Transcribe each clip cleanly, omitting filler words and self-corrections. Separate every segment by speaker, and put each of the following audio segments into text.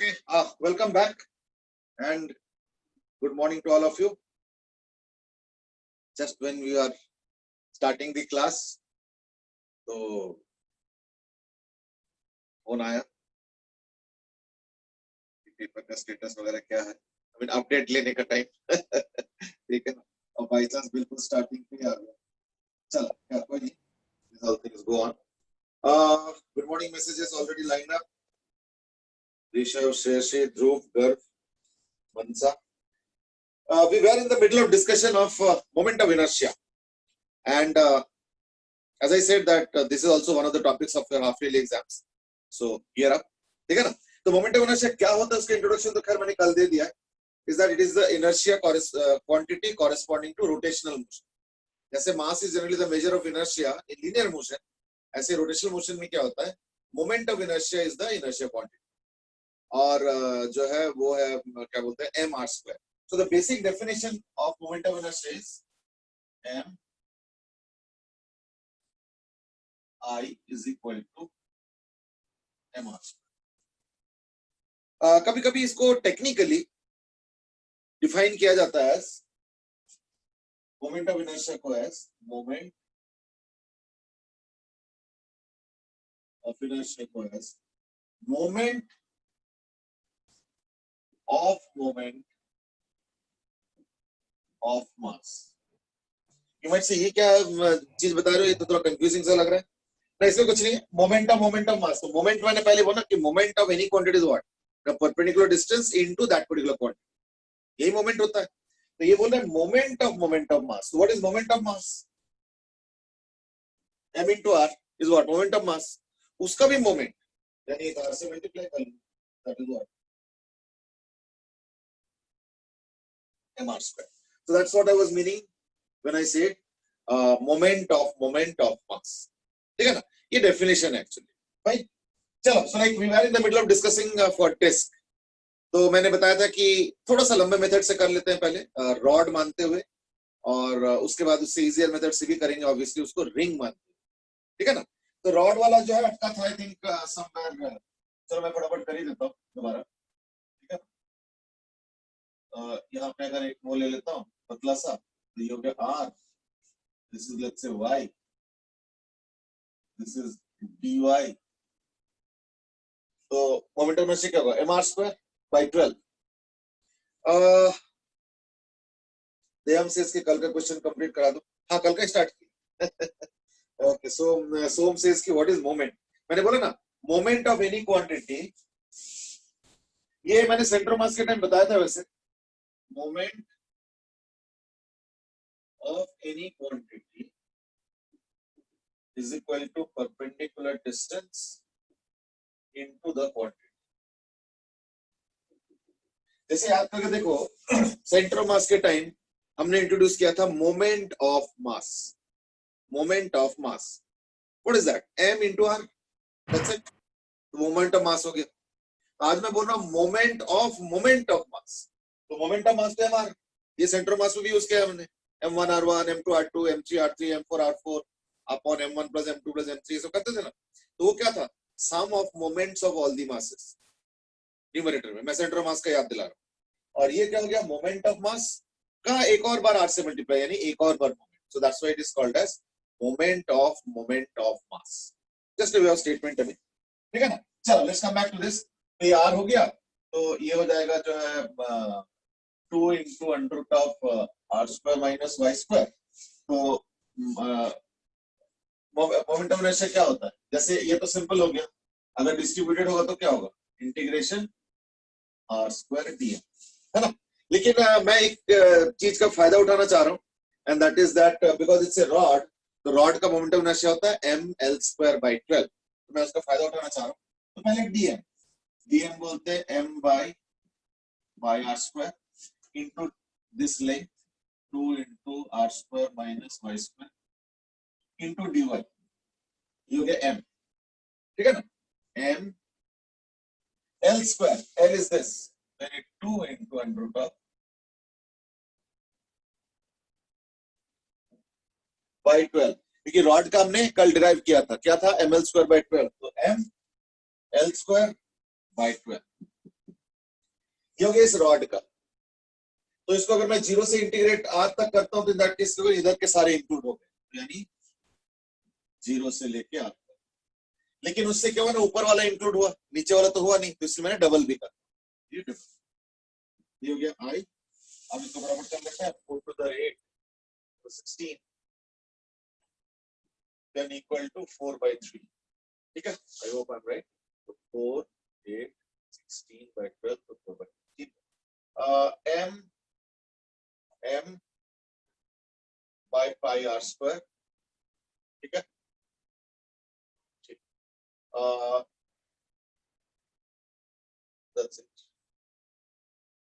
Speaker 1: Okay, welcome back and good morning to all of you. Just when we are starting the class, तो phone आया paper का status वगैरह क्या है, I mean update लेने का टाइम ठीक है ना, और बाई चांस बिल्कुल स्टार्टिंग पे आ गया. चलो क्या कोई नहीं, these all things go on. Good morning messages already lined up. Rishabh, Shreyashi, Dhruv, Garv, Mansa. We were in the middle of discussion of moment of inertia, and as I said that this is also one of the topics of your half yearly exams. So gear up, ठीक है ना. तो moment of inertia क्या होता है उसका introduction तो खैर मैंने कल दे दिया है. Is that it is the inertia quantity corresponding to rotational motion. जैसे mass is generally the measure of inertia in linear motion, ऐसे rotational motion में क्या होता है, moment of inertia is the inertia quantity, और जो है वो है क्या बोलते हैं m r square. So the basic definition of moment of inertia is m I is equal to m r square. कभी कभी इसको टेक्निकली डिफाइन किया जाता है मोमेंट ऑफ इनर्शिया को एज मोमेंट ऑफ इनर्शिया को as moment of mass. You might say ये क्या चीज बता रहे हो, ये तो थोड़ा कंफ्यूजिंग सा लग रहा है. ना, इसमें कुछ नहीं है. Moment of mass. तो मोमेंट मैंने पहले बोला कि moment of any quantity is what, the perpendicular distance into that particular quantity. यही मोमेंट होता है. तो ये बोल रहे हैं moment of mass. What is moment of mass? m into r is what, moment of mass. उसका भी मोमेंट यानी r से मल्टीप्लाई कर लो, that is what, m r square. So that's what I was meaning when I said moment of mass. ठीक है ना, ये डेफिनेशन है एक्चुअली. भाई चलो, so like we were in the middle of discussing for test. तो मैंने बताया था कि थोड़ा सा लंबे मेथड से कर लेते हैं पहले, रॉड मानते हुए, और उसके बाद उससे इजियर मेथड से भी करेंगे ऑब्वियसली, उसको रिंग मानते हुए. ठीक है ना. तो रॉड वाला जो है अटका था आई थिंक समवेयर. चलो मैं फटाफट कर ही देता हूँ दोबारा. ठीक है, यहाँ पे अगर एक वो ले लेता हूँ पतला सा, तो ये हो गया r, this is let's say y, this is dy. तो मोमेंट ऑफ इनर्शिया क्या होगा, mr स्क्वायर बाय 12. देवम से इसके कल का क्वेश्चन कंप्लीट करा दो. हाँ, कल का स्टार्ट किया. ओके, सो सोम सेज कि व्हाट इज मोमेंट. मैंने बोला ना, मोमेंट ऑफ एनी क्वांटिटी, ये मैंने सेंटर मास के टाइम बताया था. वैसे moment of any quantity is equal to perpendicular distance into the quantity. जैसे याद करके देखो, सेंटर मास के टाइम हमने इंट्रोड्यूस किया था moment of mass. Moment of mass, what is that, m into r, that's it. Moment of मास हो गया. आज मैं बोल रहा हूं मोमेंट ऑफ मास. तो मोमेंट ऑफ मास तो mr, ये सेंटर मास में भी यूज किया हमने. m1 r1, m2 r2, m3 r3, m4 r4 upon m1 plus m2 plus m3, ये सब करते थे ना. तो वो क्या था, sum of moments of all the masses. Numerator में मैं सेंटर मास का याद दिला रहा हूं. और ये क्या हो गया, मोमेंट ऑफ मास का एक और बार r से मल्टीप्लाई, यानी एक और बार moment. So that's why it is called as moment of mass. Just a way of statement अभी. ठीक है ना. चलो let's come back to this. तो ये r हो गया, तो ये हो जाएगा जो है 2 into under root of r square minus y square. तो मोमेंट ऑफ इनर्शिया क्या होता है, जैसे ये तो सिंपल हो गया. अगर डिस्ट्रीब्यूटेड होगा तो क्या होगा, इंटीग्रेशन r स्क्वायर dm, है ना. लेकिन मैं एक चीज का फायदा उठाना चाह रहा हूँ, and that is that because it's a rod, तो रॉड का मोमेंट ऑफ इनर्शिया होता है ml स्क्वायर बाय 12. तो मैं उसका फायदा उठाना चाह रहा हूँ. तो पहले dm बोलते हैं m by r square into this length 2 into r square minus y square into dy. ये हो गया m. ठीक है ना. m l square, l is this, then 2 into under root of by 12, क्योंकि रॉड का हमने कल डिराइव किया था, क्या था, ml स्क्वायर बाय 12. तो m l स्क्वायर बाय 12. ये हो गया इस रॉड का। तो इसको अगर मैं 0 से इंटीग्रेट r तक करता हूं तो इन दैट केस इधर के सारे इंक्लूड हो गए, यानी 0 से लेके r तक। लेकिन उससे क्या हुआ ना, ऊपर वाला इंक्लूड हुआ, नीचे वाला तो हुआ नहीं, तो इसलिए मैंने डबल भी कर। ये हो गया i। अब इसको बराबर कर लेते हैं, 4 to the 8 तो 16 then equal to 4/3। ठीक है, आई होप आई एम राइट। तो 4 8 16/12 तो 4/3। m by pi r square। ठीक है, ठीक। that's it।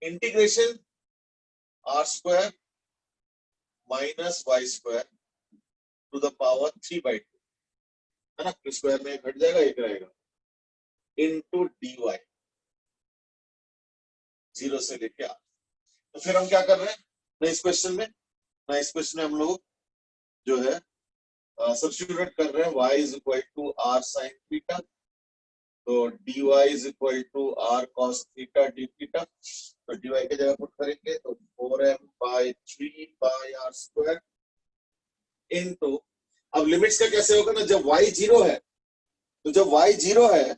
Speaker 1: Integration r square minus y square to the power 3/2 है ना, स्क्वायर में घट जाएगा, एक रहेगा, इनटू dy 0 से लेके r। तो फिर हम क्या कर रहे हैं ना इस क्वेश्चन में हम लोग जो है सब्स्टिट्यूट कर रहे हैं y is equal to r sin theta, तो dy is equal to r cos theta d theta. तो dy की जगह पुट करेंगे तो 4m by 3 by r square into, अब लिमिट्स का कैसे होगा ना, जब y 0 है तो जब y 0 है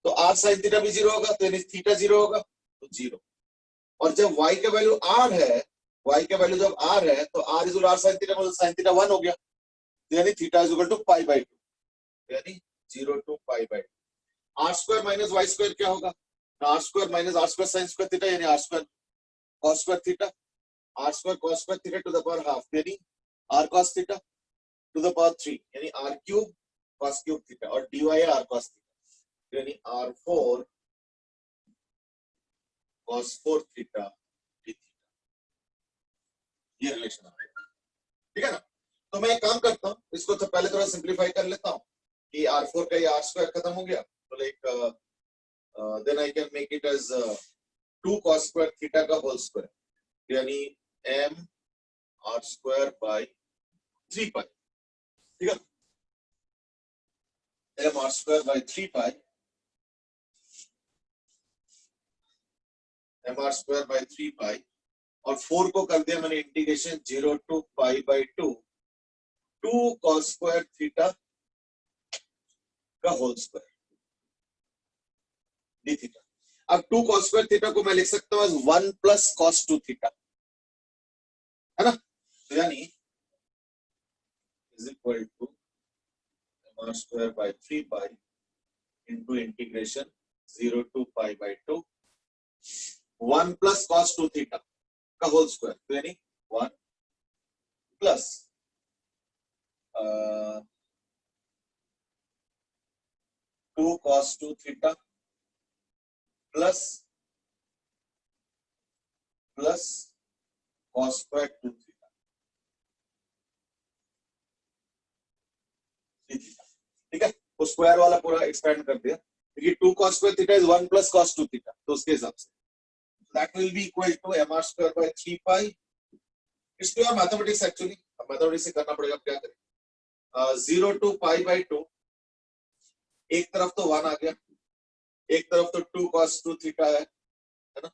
Speaker 1: तो r sin थीटा भी 0 होगा, तो यानी थीटा 0 होगा तो 0। और जब y का वैल्यू r है, y का वैल्यू जब r है तो r is r sin theta, मतलब sin थीटा 1 हो गया, तो यानी थीटा इज इक्वल टू π/2, यानी 0 to π/2। r square minus y square क्या होगा, r square minus r square sin square theta, यानी r square cos square theta, r square cos square theta to the power half, यानी r cos theta to the power 3, यानी r cube cos cube theta, और dy है r cos theta, यानी r4 cos 4 theta d theta. ये relation है, ठीक है ना। तो मैं एक काम करता हूं, इसको तो पहले थोड़ा सिंपलीफाई कर लेता हूं कि r4 का ये r स्क्वायर खत्म हो गया, तो like then I can make it as 2 cos square theta का होल स्क्वायर, यानी m r square by 3 pi. ठीक है, m r square by 3 pi, m r square by 3 pi, और 4 को कर दिया मैंने integration 0 to π/2 2 cos square theta का होल स्क्वायर डी थीटा। अब 2 cos स्क्वायर थीटा को मैं लिख सकता हूं 1 प्लस cos 2 थीटा, है ना, तो यानी is equal to m r square by 3 pi into integration 0 to π/2 1 plus cos 2 theta का होल स्क्वायर, तो यानी 1 plus 2 cos 2 theta plus cos square 2 theta, ठीक है। तो स्क्वायर वाला पूरा एक्सपेंड कर दिया, क्योंकि 2 cos square theta is 1 plus cos 2 theta, तो उसके हिसाब से that will be equal to m r square by 3 pi। इसको यार मैथमेटिक्स एक्चुअली मैथमेटिक्स से करना पड़ेगा, क्या करें, 0 to π/2, एक तरफ तो 1 आ गया, एक तरफ तो 2 cos 2 थीटा है ना,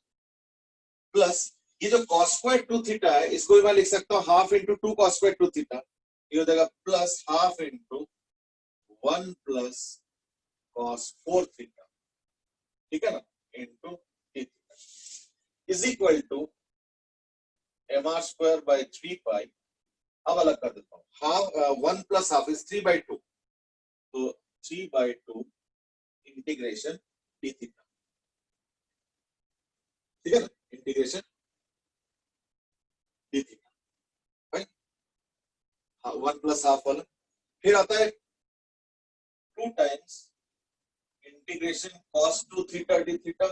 Speaker 1: प्लस ये जो cos स्क्वायर 2 थीटा है इसको भी मैं लिख सकता हूँ half into 2 cos square 2 theta, ये हो जाएगा plus half into 1 plus cos 4 theta, ठीक है ना, into d theta is equal to m r square by 3 pi. अब अलग कर देता हूँ, हाफ 1 प्लस हाफ इज 3/2, तो 3/2 इंटीग्रेशन d थीटा, ठीक है ना, integration d theta, right, 1 plus half वाला, फिर आता है 2 times integration cos 2 theta d theta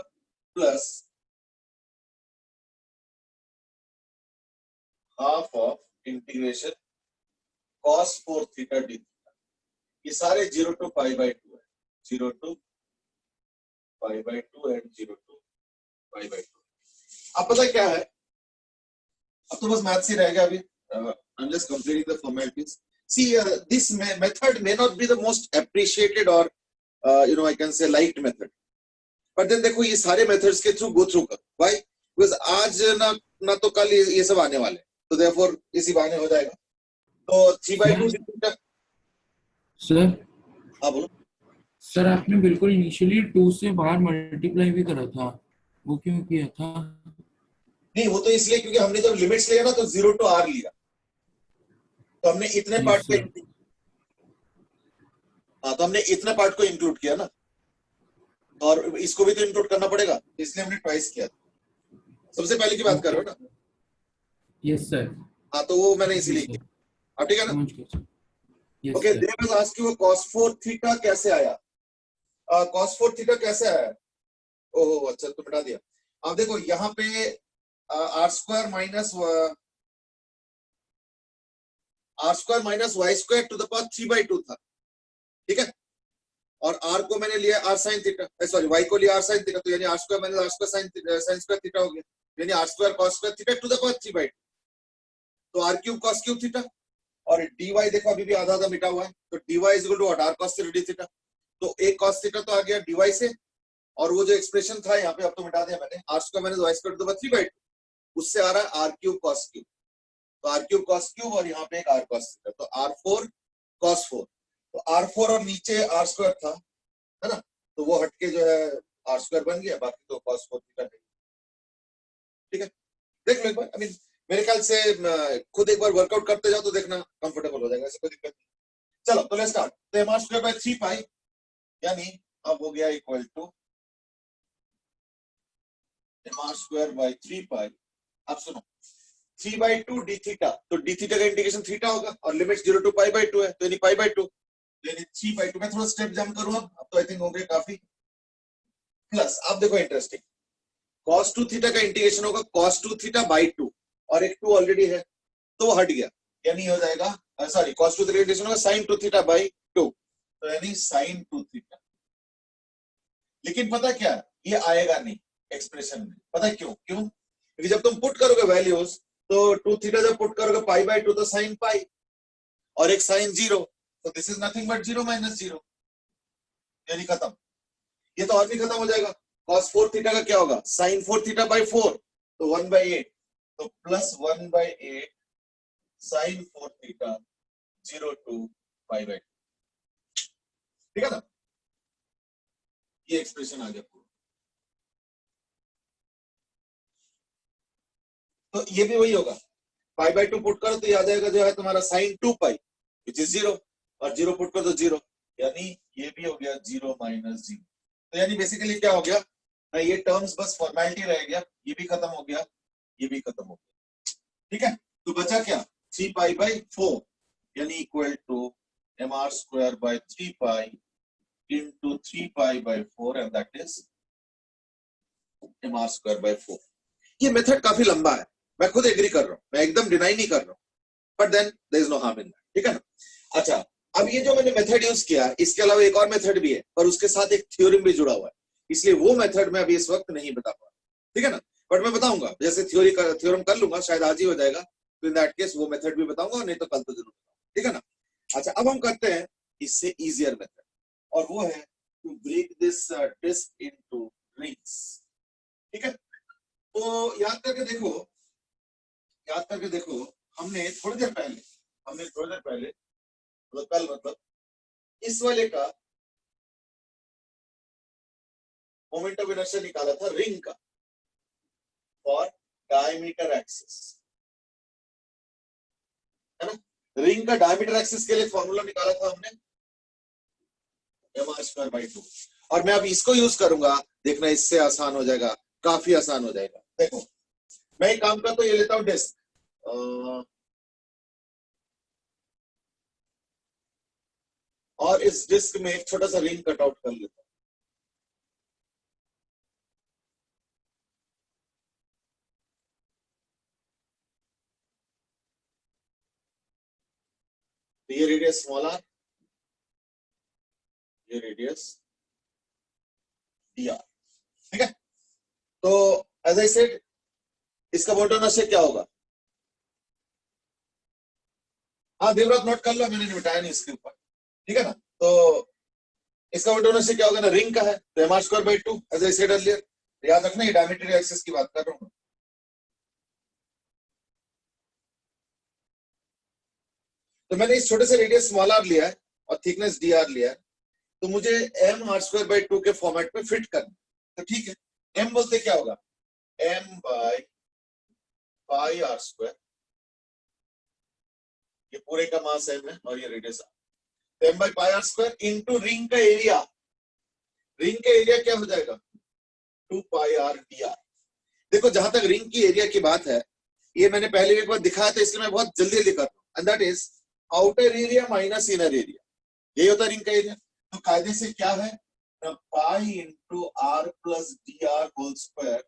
Speaker 1: plus half of integration cos 4 theta d theta. ये सारे 0 to π/2 है, 0 to π/2 एंड 0 to π/2। अब पता है क्या है, अब तो बस मैथ्स ही रहेगा अभी, I'm just completing the formalities। See, this method may not be the most appreciated or I can say liked method, but then देखो ये सारे मेथड्स के थ्रू गो थ्रू कर, व्हाई? बिकॉज आज ना तो कल ये सब आने वाले, तो देयरफॉर इसी बहाने हो जाएगा। तो 3/2 थीटा।
Speaker 2: सर
Speaker 1: हाँ बोलो।
Speaker 2: सर आपने बिल्कुल इनिशियली 2 से बाहर मल्टीप्लाई भी करा था, वो क्यों किया था?
Speaker 1: नहीं वो तो इसलिए क्योंकि हमने जब लिमिट्स लिया ना तो 0 to r लिया, तो हमने इतने
Speaker 2: यस
Speaker 1: पार्ट
Speaker 2: सर।
Speaker 1: को, हाँ तो हमने इतने पार्ट को इंक्लूड किया ना, और इसको भी तो इंक्लूड करना पड़ेगा, इसलिए हमने ट्वाइस किया। सबसे पहले की बात कर रहे हो ना?
Speaker 2: Yes sir.
Speaker 1: हाँ तो वो मैंने
Speaker 2: जी
Speaker 1: इसीलिए
Speaker 2: सर,
Speaker 1: किया। अब ठीक है ना?
Speaker 2: समझ गया sir. Yes
Speaker 1: okay,
Speaker 2: sir.
Speaker 1: There was ask you cos 4 theta कैसे आया? cos 4 थीटा कैसे आया? ओहो अच्छा, तो बता दिया। अब देखो यहाँ पे r square minus y square to the power 3/2 था, ठीक है? और आर को मैंने लिया r sine theta, sorry y को लिया आर साइन थीटा, तो यानी r square minus r square sine square theta हो गया, यानी r square cos square theta to the power 3/2, तो are cube cos cube theta. और डी वाई देखो अभी भी आधा आधा मिटा हुआ है, तो d y is equal to what? R cos theta D theta. तो एक कॉस थीटा तो आ गया डी वाई से, और वो जो एक्सप्रेशन था यहाँ पे अब तो मिटा दिया मैंने, r square minus y square to the power 3/2, उससे आ रहा है आर क्यूब कॉस क्यूब। तो आर क्यूब कॉस क्यूब और यहाँ पे एक आर कॉस थीटा, तो r4 cos 4। तो r4 और नीचे आर स्क्वायर था, है ना? तो वो हटके जो है आर स्क्वायर बन गया, बाकी तो cos 4 थीटा है। ठीक है, देख लो एक बार। आई मीन मेरे ख्याल से खुद एक बार वर्कआउट करते जाओ तो देखना कंफर्टेबल हो जाएगा, ऐसे कोई दिक्कत नहीं। चलो तो लेट्स स्टार्ट। तो mr स्क्वायर बाय 3 पाई, यानी अब हो गया equal to mr square by 3 pi. अब सुनो 3/2 डी थीटा, तो डी थीटा का इंटीग्रेशन थीटा होगा, और लिमिट 0 to π/2 है, तो यानी π/2, यानी 3/2। मैं थोड़ा स्टेप जंप करूं अब तो आई थिंक हो गए काफी। प्लस अब देखो इंटरेस्टिंग, cos 2 थीटा का इंटीग्रेशन होगा cos 2 थीटा बाई 2, और एक 2 ऑलरेडी है तो वो हट गया, यानी हो जाएगा सॉरी cos 2 थीटा का इंटीग्रेशन होगा sin 2 थीटा बाई 2, तो यानी sin 2 थीटा। लेकिन पता क्या, ये आएगा नहीं एक्सप्रेशन में, पता क्यों? क्योंकि जब तुम पुट करोगे वैल्यूज, तो 2 थीटा जब पुट करोगे π/2 तो sin पाई, और एक sin 0, तो this is nothing but 0 minus 0, यानी खत्म। ये तो और भी खत्म हो जाएगा। cos 4 थीटा का क्या होगा? sin 4 थीटा बाई 4, तो 1/8, तो प्लस 1/8 sin 4 थीटा 0 to π/2, ठीक है ना? ये एक्सप्रेशन आ गया पूरा। तो ये भी वही होगा, π/2 पुट करो तो ये आ जाएगा जो है तुम्हारा sin 2 पाई विच इज 0, और 0 पुट करो तो 0, यानी ये भी हो गया 0 माइनस 0। तो यानी बेसिकली क्या हो गया ना, ये टर्म्स बस फॉर्मेलिटी रह गया, ये भी खत्म हो गया, ये भी खत्म हो गया, ठीक है? तो बचा क्या? 3 पाई बाई 4, यानी equal to mr square by 3 pi into 3 pi by 4, and that is mr square by 4। ये मेथड काफी लंबा है, मैं खुद एग्री कर रहा हूँ, मैं एकदम डिनाई नहीं कर रहा हूँ, but then there is no harm in that, ठीक है ना? अच्छा, अब ये जो मैंने मेथड यूज किया, इसके अलावा एक और मेथड भी है, पर उसके साथ एक थ्योरम भी जुड़ा हुआ है, इसलिए वो मेथड मैं अभी इस वक्त नहीं बता पा रहा, ठीक है ना? बट मैं बताऊंगा, जैसे थ्योरम कर लूंगा, शायद आज ही हो जाएगा, तो इन दैट केस वो मेथड भी बताऊंगा, नहीं तो कल तो जरूर बताऊंगा, ठीक है ना? अच्छा, अब हम करते हैं इससे इजियर मेथड, और वो है to break this disk into rings, ठीक है? तो याद करके देखो, हमने थोड़ी देर पहले मतलब कल, मतलब इस वाले का मोमेंट ऑफ इनर्शिया निकाला था रिंग का फॉर डायमीटर एक्सिस, है ना? रिंग का डायमीटर एक्सिस के लिए फॉर्मूला निकाला था हमने mr स्क्वायर बाई 2, और मैं अब इसको यूज करूंगा, देखना इससे आसान हो जाएगा, काफी आसान हो जाएगा। देखो मैं एक काम करता हूं, ये लेता हूं डिस्क, और इस डिस्क में एक छोटा सा रिंग कट आउट कर लेता हूं। तो ये रेडियस स्मॉल आर, ये रेडियस डी आर, ठीक है? तो एज आई सेड, इसका मोमेंट ऑफ इनर्शिया क्या होगा? हाँ देवरात नोट कर लो, मैंने बताया नहीं इसके ऊपर, ठीक है ना? तो इसका उल्टा होने से क्या होगा ना, रिंग का है तो m are square by 2 as I said earlier. याद रखना ये डायमीटर एक्सिस की बात कर रहा हूँ। तो मैंने इस छोटे से रेडियस स्मॉल आर लिया है और थिकनेस डी आर लिया है, तो मुझे एम आर स्क्वायर बाई 2 के फॉर्मेट में फिट करना। तो ठीक है, एम बोलते क्या होगा, m by pi r square, ये पूरे का मास एम है और ये radius r. M by pi r square into ring का एरिया। रिंग का एरिया क्या हो जाएगा, 2 पाई आर डी आर। देखो जहां तक रिंग की एरिया की बात है, ये मैंने पहले भी एक बार दिखाया था, इसलिए मैं बहुत जल्दी जल्दी कर रहा हूँ, and that is outer area minus inner area. यही होता है रिंग का एरिया। तो कायदे से क्या है, pi into r plus d r whole square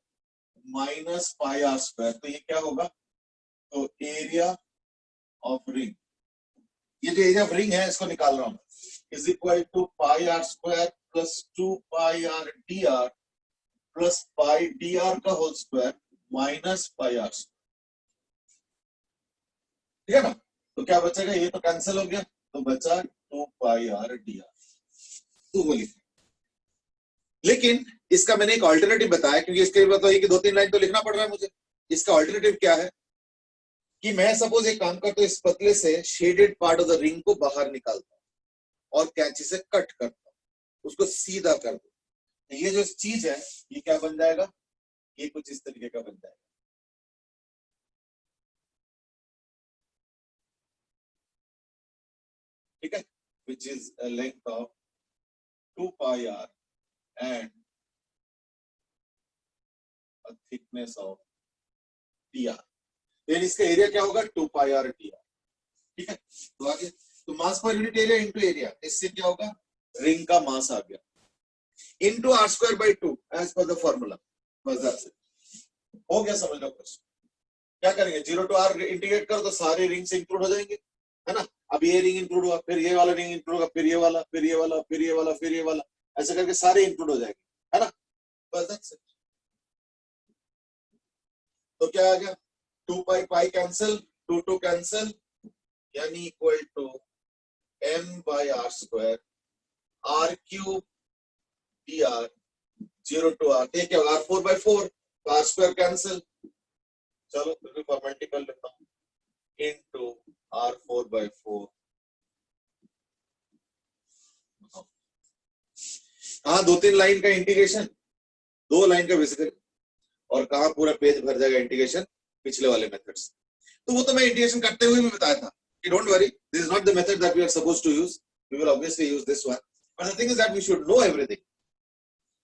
Speaker 1: minus pi r square. तो ये क्या होगा, तो एरिया ऑफ रिंग, ये जो एरिया ऑफ रिंग है इसको निकाल रहा हूं, is equal to pi r square plus 2 pi r d r plus pi d r का whole square minus pi r square. ठीक है ना, तो क्या बचेगा, ये तो कैंसिल हो गया, तो बचा 2 पाई आर डी आर। तो वो लिखा, लेकिन इसका मैंने एक ऑल्टरनेटिव बताया, क्योंकि इसके लिए तो 2-3 लाइन तो लिखना पड़ रहा है मुझे। इसका ऑल्टरनेटिव क्या है कि मैं सपोज एक काम करता हूं, इस पतले से shaded part of the ring को बाहर निकालता हूं और कैंची से कट करता हूं, उसको सीधा कर दो, तो ये जो चीज है ये क्या बन जाएगा, ये कुछ इस तरीके का बन जाएगा। ठीक है, which is a length of 2 pi r and a thickness of dr। then इसका एरिया क्या होगा, 2 pi r dr। ठीक है, तो आगे, तो मास per unit area into area, इससे क्या होगा, रिंग का मास आ गया into r square by 2 as per the formula. बस दैट्स इट, हो गया, समझ लो क्वेश्चन। क्या करेंगे, 0 टू r इंटीग्रेट करो तो सारे रिंग से इंक्लूड हो जाएंगे, है ना। अब ये रिंग इंक्लूड हुआ, फिर ये वाला रिंग इंक्लूड होगा, फिर ये वाला, फिर ये वाला, फिर ये वाला, फिर ये वाला, ऐसे करके सारे इंक्लूड हो जाएंगे, है ना। बस दैट्स इट। तो क्या आ गया, 2 पाई पाई कैंसिल, 2 2 कैंसिल, यानी equal to m by r square r cube d r, 0 to r, ठीक है, r 4 by 4, r square cancel, चलो फिर फॉर्मेलिटी कर लेता हूँ, इनटू r 4 बाई 4। कहा 2-3 लाइन का इंटीग्रेशन, 2 लाइन का बेसिकली, और कहा पूरा पेज भर जाएगा इंटीग्रेशन पिछले वाले मेथड्स। तो वो तो मैं इंटीग्रेशन करते हुए भी बताया था कि don't worry, this is not the method that we are supposed to use, we will obviously use this one, but the thing is that we should know everything.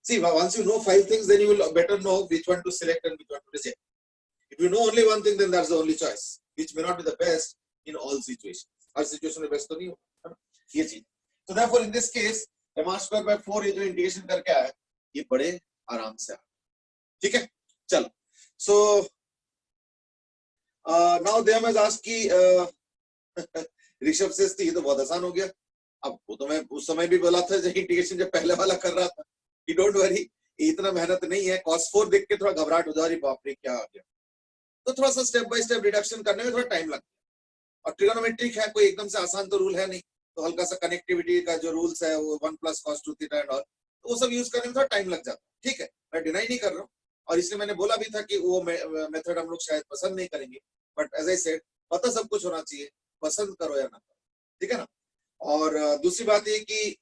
Speaker 1: See, once you know 5 things, then you will better know which one to select and which one to reject. If you know only one thing, then that's the only choice, which may not be the best in all situations. Her situation में best तो नहीं होगा, ये चीज। So therefore, in this case, m r square by 4 ये जो integration करके आया, ये बड़े आराम से आया। ठीक है, चलो। So now they have asked कि ऋषभ से ये तो बहुत आसान हो गया। अब वो तो मैं उस समय भी बोला था जब इंटीग्रेशन जब पहले वाला कर रहा था कि डोंट वरी, इतना मेहनत नहीं है। cos 4 देख के थोड़ा घबराहट हो जा रही, बाप रे क्या आ गया, तो थोड़ा सा स्टेप बाय स्टेप रिडक्शन करने में थोड़ा टाइम लगता है। और ट्रिगोनोमेट्रिक है, कोई एकदम से आसान तो रूल है नहीं, तो हल्का सा कनेक्टिविटी का जो रूल्स है वो 1 + cos 2 थीटा एंड ऑल, तो वो सब यूज करने में थोड़ा टाइम लग जाता है। ठीक है, मैं डिनाई नहीं कर रहा हूँ, और इसलिए मैंने बोला भी था कि वो मेथड हम लोग शायद पसंद नहीं करेंगे, बट एज आई सेड, पता सब कुछ होना चाहिए, पसंद करो या ना करो, ठीक है ना। और दूसरी बात ये कि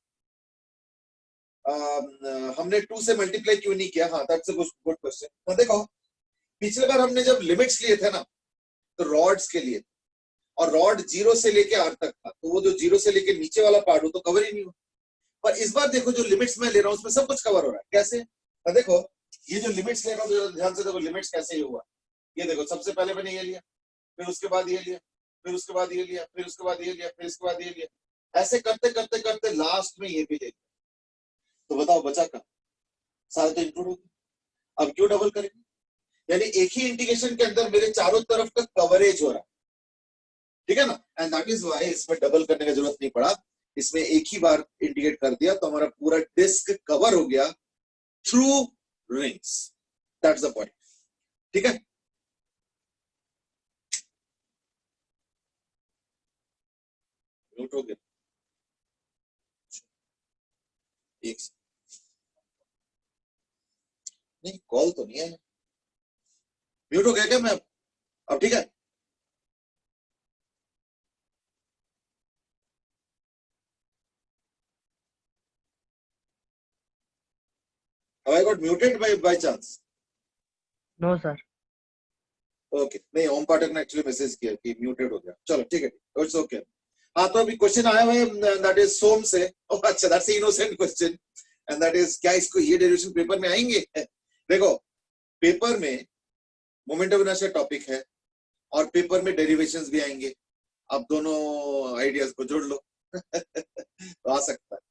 Speaker 1: हमने 2 से मल्टीप्लाई क्यों नहीं किया, हाँ दैट्स अ गुड क्वेश्चन। तो देखो, पिछले बार हमने जब लिमिट्स लिए थे ना, तो रॉड्स के लिए, और रॉड 0 से लेके r तक था, तो वो जो 0 से लेके नीचे वाला पार्ट हो तो कवर ही नहीं हुआ। पर इस बार देखो, जो लिमिट्स मैं ले रहा हूँ उसमें सब कुछ कवर हो रहा है। कैसे, तो देखो, ये जो लिमिट्स ले रहा हूँ, ध्यान से देखो लिमिट्स कैसे हुआ। ये देखो, सबसे पहले मैंने ये लिया, फिर उसके बाद ये लिया, फिर उसके बाद ये लिया, फिर उसके बाद ये लिया, फिर उसके बाद ये लिया, ऐसे करते करते करते लास्ट में ये भी ले लिया। तो बताओ बचा कहाँ, सारे तो इंक्लूड हो गए। अब क्यों डबल करेंगे, यानी एक ही इंटीग्रेशन के अंदर मेरे चारों तरफ का कवरेज हो रहा है, ठीक है ना। एंड दैट इज व्हाई इसमें डबल करने की जरूरत नहीं पड़ा, इसमें एक ही बार इंटीग्रेट कर दिया तो हमारा पूरा डिस्क कवर हो गया through rings. That's the point, ठीक है। म्यूट हो गया, एक नहीं, कॉल तो नहीं है, म्यूट हो गया क्या मैं? अब ठीक है? Have I got muted by chance?
Speaker 3: No sir.
Speaker 1: Okay, नहीं ओम पाठक ने एक्चुअली मैसेज किया कि म्यूटेड हो गया, चलो ठीक है, इट्स ओके। हाँ, तो अभी क्वेश्चन आया हुआ है, दैट इज सोम से। ओह अच्छा, that's innocent question, and that is, क्या इसको ये डेरिवेशन पेपर में आएंगे? देखो, पेपर में मोमेंट ऑफ इनर्शिया टॉपिक है और पेपर में डेरिवेशंस भी आएंगे, आप दोनों आइडियाज को जोड़ लो तो आ सकता है।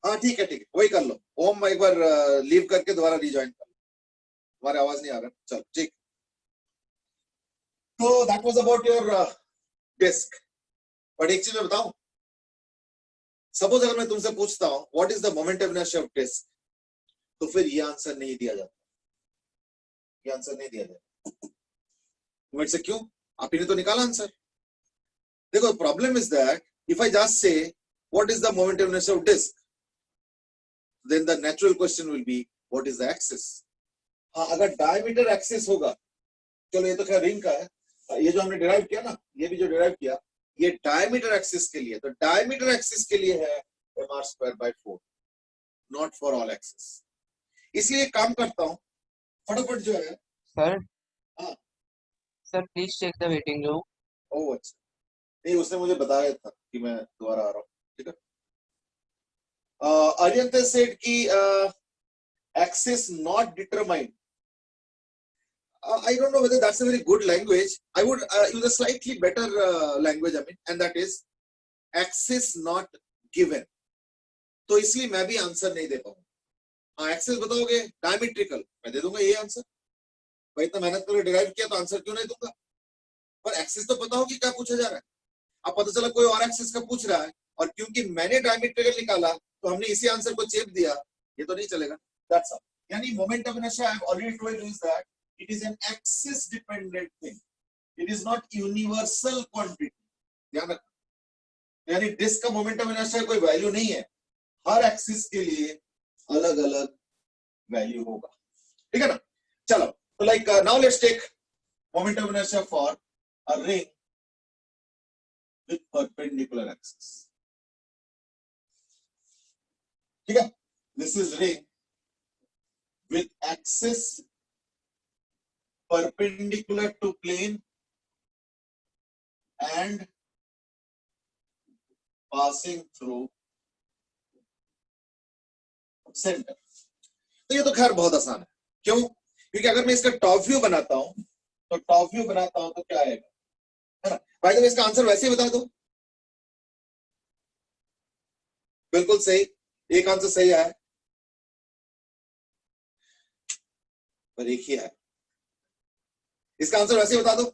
Speaker 1: हाँ ठीक है, ठीक है, वही कर लो। ओम एक बार लीव करके दोबारा रिज्वाइन कर लो, तुम्हारी आवाज नहीं आ रहा, चलो ठीक। तो that was about your disk. But एक चीज मैं बताऊं, सपोज अगर मैं तुमसे पूछता हूं what is the moment of inertia of disk, तो फिर ये आंसर नहीं दिया जाता, ये आंसर नहीं दिया जाता। मेरे से क्यों? आप ही ने तो निकाला आंसर। देखो, problem is that if I just say what is the moment of inertia of disk, then the natural question will be what is the axis। हाँ, अगर डायमीटर एक्सिस होगा, चलो ये तो खैर रिंग का है, ये जो हमने डिराइव किया ना, ये भी जो डिराइव किया, ये डायमीटर एक्सिस के लिए, तो डायमीटर एक्सिस के लिए है mr²/4, not for all axis. इसलिए काम करता हूं फटाफट जो है।
Speaker 3: सर
Speaker 1: हाँ
Speaker 3: sir please check the waiting room.
Speaker 1: Oh अच्छा, नहीं उसने मुझे बताया था कि मैं दोबारा आ रहा हूँ, ठीक है। Arihant said कि axis not determined. I don't know whether that's a very good language. I would use a slightly better language, I mean, and that is axis not given. तो इसलिए मैं भी आंसर नहीं दे पाऊंगा। हाँ, एक्सिस बताओगे डायमीट्रिकल, मैं दे दूंगा ये आंसर। भाई इतना मेहनत करके डिराइव किया तो आंसर क्यों नहीं दूंगा? पर एक्सिस तो पता हो कि क्या पूछा जा रहा है। अब पता चला कोई और एक्सिस का पूछ रहा है, और क्योंकि मैंने डायमीट्रिकल निकाला तो हमने इसी आंसर को चेप दिया, ये तो नहीं चलेगा। That's all. यानी moment of inertia, I have already told you that it is an axis dependent thing. It is not universal quantity. ध्यान रखना, यानी डिस्क का मोमेंट ऑफ इनर्शिया कोई वैल्यू नहीं है, हर एक्सिस के लिए अलग अलग वैल्यू होगा, ठीक है ना। चलो, तो like now let's take moment of inertia for a ring with perpendicular axis, ठीक है। This is ring with axis perpendicular to plane and passing through center। तो ये तो खैर बहुत आसान है, क्यों? क्योंकि अगर मैं इसका टॉप व्यू बनाता हूं तो टॉप व्यू बनाता हूं तो क्या आएगा, है ना। भाई तो इसका आंसर वैसे ही बता दो, बिल्कुल सही, एक आंसर सही आया, पर एक ही है। इसका आंसर वैसे ही बता दो।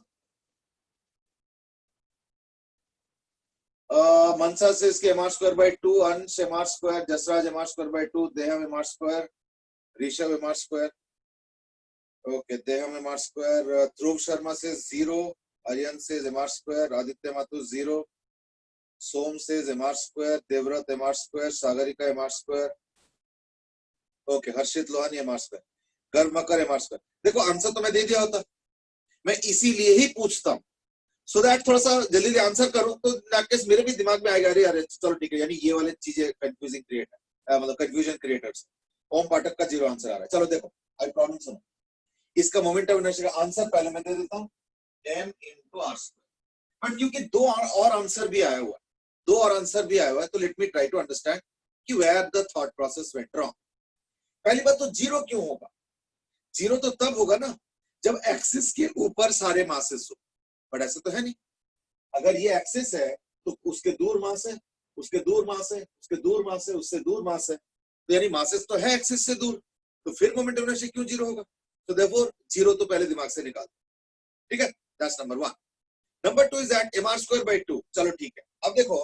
Speaker 1: मनसा से इसके mr²/2, अंश mr², जसराज mr²/2, देहम mr², ऋषभ mr², ओके देहम mr², ध्रुव शर्मा से 0, अरियन से mr², आदित्य माथुर 0, सोम से mr², Devvrat mr², Sagarika mr², okay Harshit Lohani mr², Garmakar mr²। देखो आंसर तो मैं दे दिया होता, मैं इसीलिए ही पूछता हूं, सो दैट थोड़ा सा जल्दी से आंसर करूं तो केस मेरे भी दिमाग में आएगा, अरे चलो ठीक है, यानी ये वाली चीजें कंफ्यूजिंग क्रिएट है, मतलब कंफ्यूजन क्रिएटर्स। ओम पाठक का 0 आंसर आ रहा है। चलो देखो, आई प्रॉब्लम सुनो, इसका मोमेंट ऑफ इनर्शिया का आंसर पहले मैं दे देता हूं, m × r²। बट क्योंकि दो और आंसर भी आया हुआ है, दो और आंसर भी आया हुआ है, तो let me try to understand कि where the thought process went wrong. पहली बात तो 0 क्यों होगा? 0 तो तब होगा ना जब एक्सिस के ऊपर सारे मासेस हो, बट ऐसा तो है नहीं। अगर ये एक्सिस है तो उसके दूर मास है, उसके दूर मास है, उसके दूर मास है, उससे दूर मास है, तो यानी मासेस तो है एक्सिस से दूर, तो फिर मोमेंट ऑफ इनर्शिया क्यों 0 होगा? तो देयरफॉर 0 तो पहले दिमाग से निकाल, ठीक है। That's number 1। Number 2 is that mr²/2। चलो ठीक है, अब देखो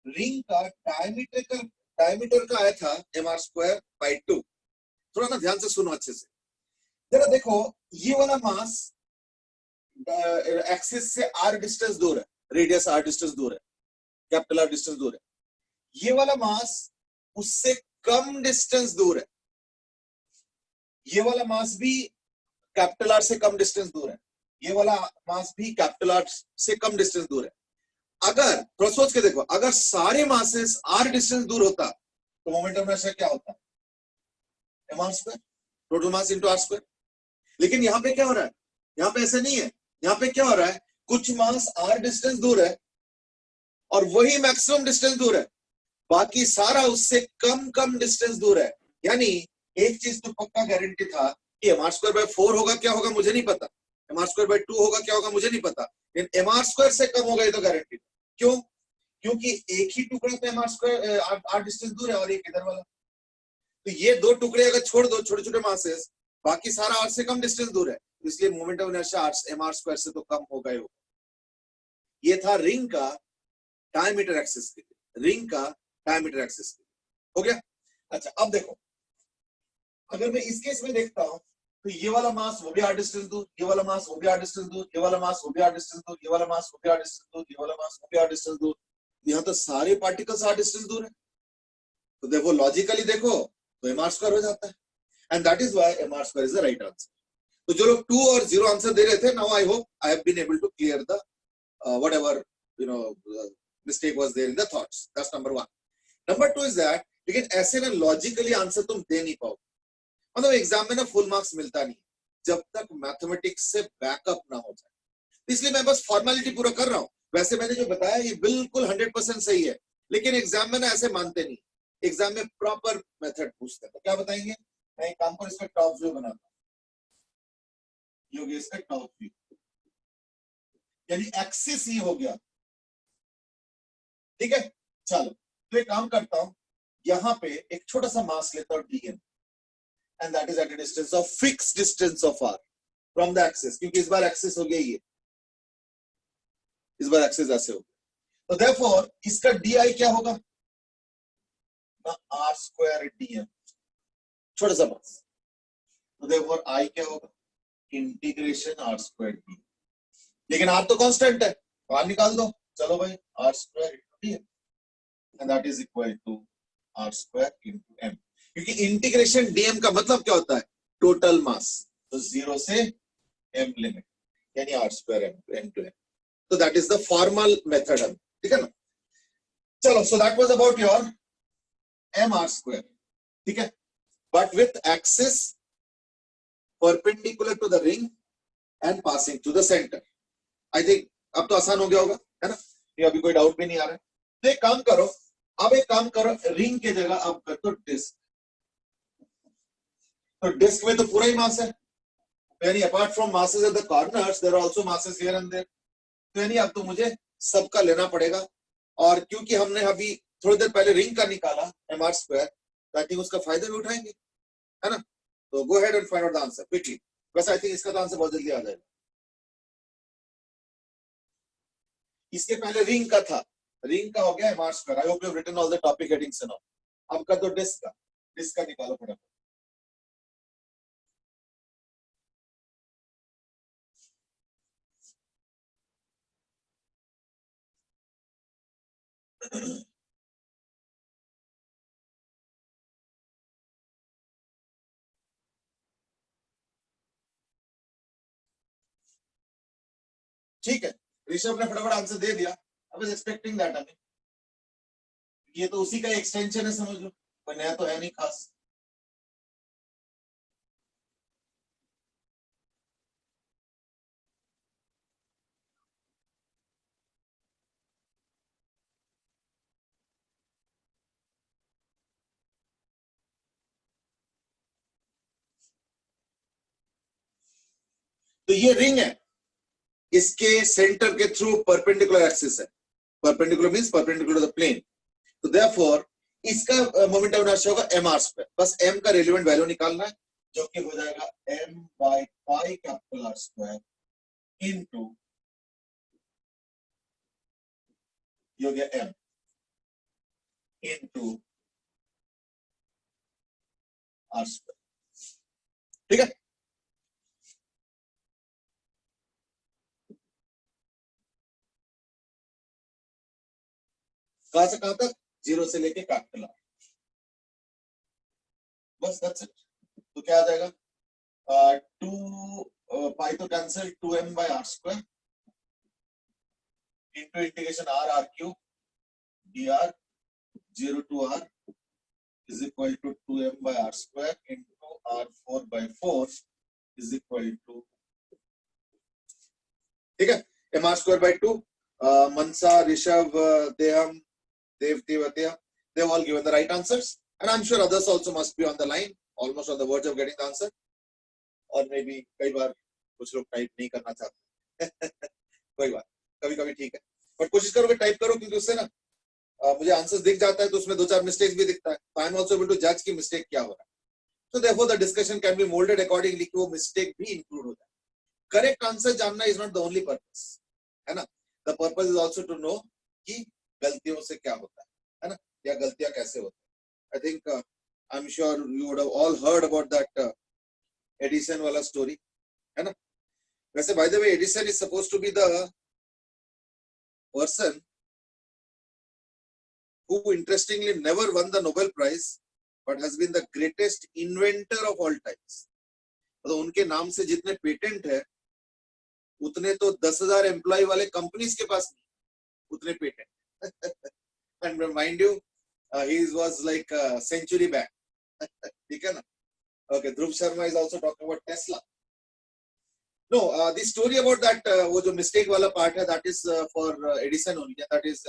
Speaker 1: रिंग का डायमीटर का आया था mr²/2। थोड़ा ना ध्यान से सुनो अच्छे से, जरा देखो ये वाला मास एक्सिस से r डिस्टेंस दूर है, रेडियस r डिस्टेंस दूर है, कैपिटल आर डिस्टेंस दूर है, ये वाला मास उससे कम डिस्टेंस दूर है, ये वाला मास भी कैपिटल आर से कम डिस्टेंस दूर है, ये वाला मास भी कैपिटल आर से कम डिस्टेंस दूर है। अगर थोड़ा सोच के देखो, अगर सारे मासेस आर डिस्टेंस दूर होता तो मोमेंट ऑफ इनर्शिया क्या होता, m are square, total mass into r square. लेकिन यहाँ पे क्या हो रहा है, यहाँ पे ऐसे नहीं है, यहाँ पे क्या हो रहा है, कुछ मास आर डिस्टेंस दूर है और वही मैक्सिमम डिस्टेंस दूर है, बाकी सारा उससे कम कम डिस्टेंस दूर है। यानी एक चीज तो पक्का गारंटी था कि एम आर स्क्वायर बाय 4 होगा, क्या होगा मुझे नहीं पता, एम आर स्क्वायर बाय 2 होगा, क्या होगा मुझे नहीं पता, लेकिन एम आर स्क्वायर से कम होगा ये तो गारंटी। क्यों? क्योंकि एक ही टुकड़ा पे m are square r distance दूर है और एक इधर वाला, तो ये दो टुकड़े अगर छोड़ दो छोटे छोटे मासेस, बाकी सारा आर से कम डिस्टेंस दूर है, इसलिए moment of inertia m are square से तो कम होगा ही होगा। ये था रिंग का डायमीटर एक्सिस के लिए, रिंग का डायमीटर एक्सिस के लिए। हो गया? अच्छा अब देखो, अगर मैं इस केस में देखता हूं तो ये वाला मास वो भी आर डिस्टेंस दूर, ये वाला मास वो भी आर डिस्टेंस दूर, ये वाला मास वो भी आर डिस्टेंस दूर, ये वाला मास वो भी आर डिस्टेंस दूर, ये वाला मास वो भी आर डिस्टेंस दूर, यहाँ तो सारे पार्टिकल्स आर डिस्टेंस दूर है। तो देखो लॉजिकली देखो तो एम आर स्क्वायर हो जाता है, and that is why m are square is the right answer. तो जो लोग 2 और 0 आंसर दे रहे थे, now I hope I have been able to clear the whatever you know mistake was there in the thoughts. That's number 1। Number 2 is that, लेकिन ऐसे ना लॉजिकली आंसर तुम दे नहीं पाओ, मतलब एग्जाम में ना फुल मार्क्स मिलता नहीं जब तक मैथमेटिक्स से बैकअप ना हो जाए। इसलिए मैं बस फॉर्मेलिटी पूरा कर रहा हूं। वैसे मैंने जो बताया ये बिल्कुल 100% सही है, लेकिन एग्जाम में ना ऐसे मानते नहीं, एग्जाम में प्रॉपर मेथड पूछते हैं। तो क्या बताएंगे, मैं एक काम करूं, इसका टॉप व्यू बनाता हूं, ये हो गया इसका टॉप व्यू, यानी एक्सिस ही हो गया। ठीक है, चलो तो एक काम करता हूं, यहां पे एक छोटा सा मास लेता हूं DM, and that is at a distance of fixed distance of r from the axis, क्योंकि इस बार एक्सिस हो गया ये, इस बार एक्सिस ऐसे हो गया, तो therefore इसका di क्या होगा ना, r square dm, छोटा सा बस, तो therefore I क्या होगा, इंटीग्रेशन r square dm, लेकिन r तो कांस्टेंट है, r निकाल दो, चलो भाई r square into dm, and that is equal to r square into m, क्योंकि इंटीग्रेशन डीएम का मतलब क्या होता है, टोटल मास, तो 0 से m लिमिट, यानी r square m to m। तो दैट इज द फॉर्मल मेथड, ठीक है ना। चलो, so that was about your m r square, ठीक है, but with axis perpendicular to the ring and passing to the centre. I think अब तो आसान हो गया होगा, है ना, ये अभी कोई डाउट भी नहीं आ रहा है। तो एक काम करो, अब एक काम करो, रिंग की जगह अब कर दो डिस्क, तो डिस्क में तो पूरा ही मास है, यानी apart from masses at the corners there are also masses here and there, तो यानी अब तो मुझे सबका लेना पड़ेगा। और क्योंकि हमने अभी थोड़ी देर पहले रिंग का निकाला एम आर स्क्वायर, तो आई थिंक उसका फायदा भी उठाएंगे, है ना। तो go ahead and find out the answer quickly. बस आई थिंक इसका तो आंसर बहुत जल्दी आ जाएगा। इसके पहले रिंग का था, रिंग का हो गया m are square. I hope you have written all the topic headings now. अब का तो डिस्क का निकालो फटाफट। ठीक है, ऋषभ ने फटाफट आंसर दे दिया। आई वाज एक्सपेक्टिंग दैट, आई ये तो उसी का एक्सटेंशन है, समझ लो, कोई नया तो है नहीं खास। तो ये रिंग है, इसके सेंटर के थ्रू परपेंडिकुलर एक्सिस है, perpendicular means perpendicular to the plane, तो देयरफॉर इसका मोमेंट ऑफ इनर्शिया होगा एम आर स्क्वायर। बस एम का रेलेवेंट वैल्यू निकालना है, जो कि हो जाएगा m by pi capital r square into, ये हो गया m इनटू आर स्क्वायर, ठीक है। कहां से कहां तक, 0 से लेके कैपिटल R, बस दैट्स इट। तो क्या आ जाएगा, 2 पाई तो cancel, 2m by r square into integration r cube dr 0 to r is equal to 2m by r square into r4 by 4 is equal to, ठीक है, m r square by 2. Mansa, Rishabh, Deham, Dev, Tevatya, they've all given the right answers, and I'm sure others also must be on the line, almost on the verge of getting the answer, or maybe कई बार कुछ लोग type नहीं करना चाहते कोई बात, कभी कभी ठीक है, बट कोशिश करो कि टाइप करो, क्योंकि उससे ना मुझे आंसर्स दिख जाता है तो उसमें 2-4 मिस्टेक्स भी दिखता है, तो I am also able to जज की मिस्टेक क्या हो रहा है, so therefore the discussion can be molded accordingly कि वो मिस्टेक भी इंक्लूड हो जाए। करेक्ट आंसर जानना is not the only purpose, है ना, the purpose is also to know कि गलतियों से क्या होता है ना, या गलतियां कैसे होती है। I think I am sure you would have all heard about that Edison वाला स्टोरी, है ना। वैसे by the way Edison is supposed to be the person who interestingly never won the Nobel Prize but has been the greatest inventor of all times. तो उनके नाम से जितने patent है उतने तो 10,000 एम्प्लॉय वाले कंपनीज के पास नहीं उतने patent and remind you he was like century back, ठीक है ना। Okay, Dhruv Sharma is also talking about Tesla. No, the story about that, वो जो मिस्टेक वाला पार्ट है, that is for Edison only, that is